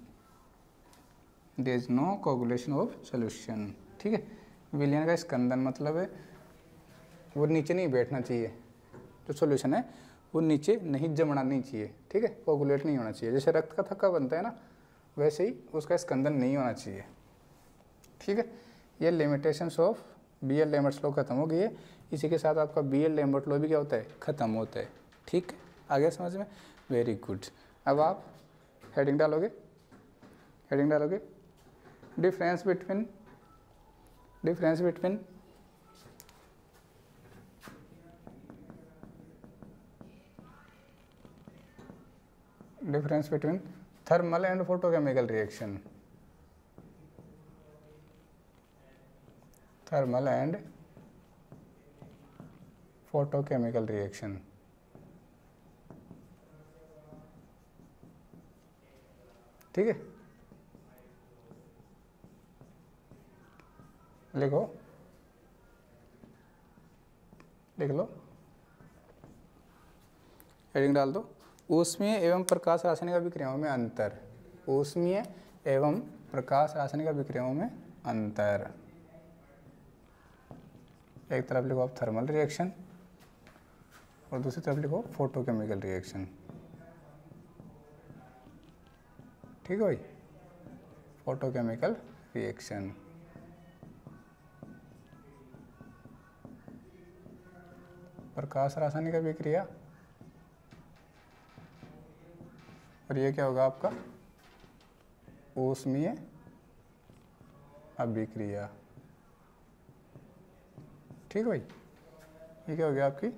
there is no coagulation of solution. ठीक है, विलयन का स्कंदन मतलब है वो नीचे नहीं बैठना चाहिए, जो सॉल्यूशन है वो नीचे नहीं जमना नहीं चाहिए। ठीक है, कोगुलेट नहीं होना चाहिए। जैसे रक्त का थक्का बनता है ना, वैसे ही उसका स्कंदन नहीं होना चाहिए। ठीक है, ये limitations of BL Lambert's law खत्म हो गई है। इसी के साथ आपका बीएल लैम्बर्ट लॉ भी क्या होता है, खत्म होता है। ठीक है, आ गया समझ में, वेरी गुड। अब आप हेडिंग डालोगे, difference between thermal and photochemical reaction, thermal and photochemical reaction. ठीक है, लिख लो, हेडिंग डाल दो, ऊष्मीय एवं प्रकाश रासायनिक अभिक्रियाओं में अंतर, ऊष्मीय एवं प्रकाश रासायनिक अभिक्रियाओं में अंतर। एक तरफ लिखो आप थर्मल रिएक्शन और दूसरी तरफ लिखो फोटोकेमिकल रिएक्शन। ठीक है भाई, फोटोकेमिकल रिएक्शन। प्रकाश रासायनिक अभिक्रिया और ये क्या होगा आपका, ऊष्मीय अभिक्रिया। ठीक है भाई, ये क्या हो गया आपकी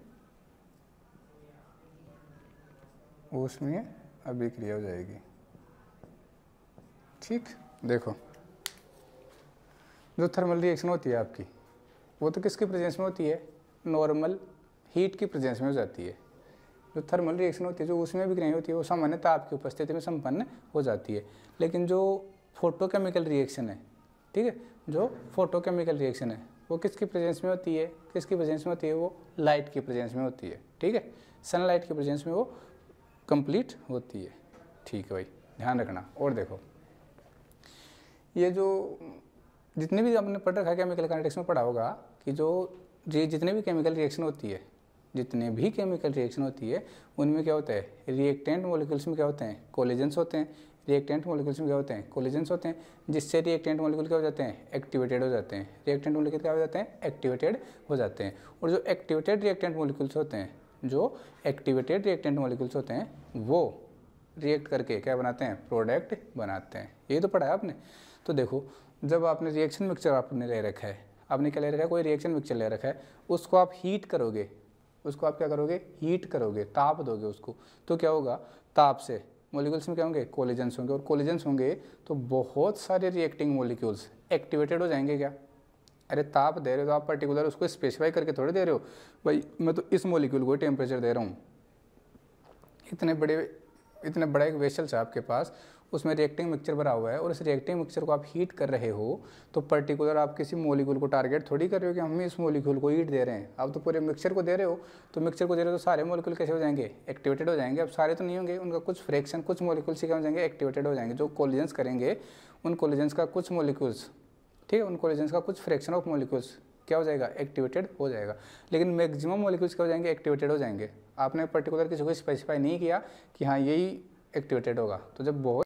ऊष्मीय अभिक्रिया हो जाएगी। ठीक, देखो जो थर्मल रिएक्शन होती है आपकी वो तो किसकी प्रेजेंस में होती है, नॉर्मल हीट की प्रेजेंस में हो जाती है। जो थर्मल रिएक्शन होती है, जो ऊष्मीय अभिक्रिया होती है, वो सामान्य ताप की उपस्थिति में संपन्न हो जाती है। लेकिन जो फोटोकेमिकल रिएक्शन है, ठीक है, जो फोटोकेमिकल रिएक्शन है वो किसकी प्रेजेंस में होती है, किसकी प्रेजेंस में होती है, वो लाइट की प्रेजेंस में होती है। ठीक है, सनलाइट की प्रेजेंस में वो कंप्लीट होती है। ठीक है भाई, ध्यान रखना। और देखो ये जो जितने भी आपने पढ़ रखा है केमिकल काइनेटिक्स में पढ़ा होगा कि जो जितने भी केमिकल रिएक्शन होती है, जितने भी केमिकल रिएक्शन होती है उनमें क्या होता है, रिएक्टेंट मॉलिक्यूल्स में क्या होते हैं, कोलिजन्स होते हैं। रिएक्टेंट मॉलिक्यूल्स में क्या होते हैं, कोलिजन्स होते हैं, जिससे रिएक्टेंट मॉलिक्यूल क्या हो जाते हैं, एक्टिवेटेड हो जाते हैं। रिएक्टेंट मॉलिक्यूल क्या हो जाते हैं, एक्टिवेटेड हो जाते हैं। और जो एक्टिवेटेड रिएक्टेंट मॉलिक्यूल्स होते हैं, जो एक्टिवेटेड रिएक्टेंट मॉलिक्यूल्स होते हैं वो रिएक्ट करके क्या बनाते हैं, प्रोडक्ट बनाते हैं। ये तो पढ़ा है आपने। तो देखो जब आपने रिएक्शन मिक्सचर आपने ले रखा है, आपने क्या ले रखा है, कोई रिएक्शन मिक्सचर ले रखा है, उसको आप हीट करोगे, उसको आप क्या करोगे, हीट करोगे, ताप दोगे उसको, तो क्या होगा, ताप से मॉलिक्यूल्स में क्या होंगे, कोलिजन्स होंगे। और कोलिजन्स होंगे तो बहुत सारे रिएक्टिंग मॉलिक्यूल्स एक्टिवेटेड हो जाएंगे। क्या, अरे ताप दे रहे हो तो आप पर्टिकुलर उसको स्पेसिफाई करके थोड़ी दे रहे हो, भाई मैं तो इस मॉलिक्यूल को टेम्परेचर दे रहा हूँ। इतने बड़ा एक वेसल है आपके पास, उसमें रिएक्टिंग मिक्सचर भरा हुआ है और इस रिएक्टिंग मिक्सचर को आप हीट कर रहे हो, तो पर्टिकुलर आप किसी मॉलिक्यूल को टारगेट थोड़ी कर रहे हो कि हम इस मॉलिक्यूल को हीट दे रहे हैं। आप तो पूरे मिक्सचर को दे रहे हो, तो मिक्सचर को दे रहे हो तो सारे मॉलिक्यूल कैसे हो जाएंगे, एक्टिवेटेड हो जाएंगे। अब सारे तो नहीं होंगे, उनका कुछ फ्रैक्शन, कुछ मॉलिक्यूल्स क्या हो जाएंगे, एक्टिवेटेड हो जाएंगे। जो कोलिजन्स करेंगे उन कोलिजन्स का कुछ मॉलिक्यूल्स, ठीक है, उन कोलिजन्स का कुछ फ्रैक्शन ऑफ मॉलिक्यूल्स क्या हो जाएगा, एक्टिवेटेड हो जाएगा। लेकिन मैक्सिमम मॉलिक्यूल्स क्या हो जाएंगे, एक्टिवेटेड हो जाएंगे। आपने पर्टिकुलर किसी को स्पेसिफाई नहीं किया कि हाँ यही एक्टिवेटेड होगा। तो जब बहुत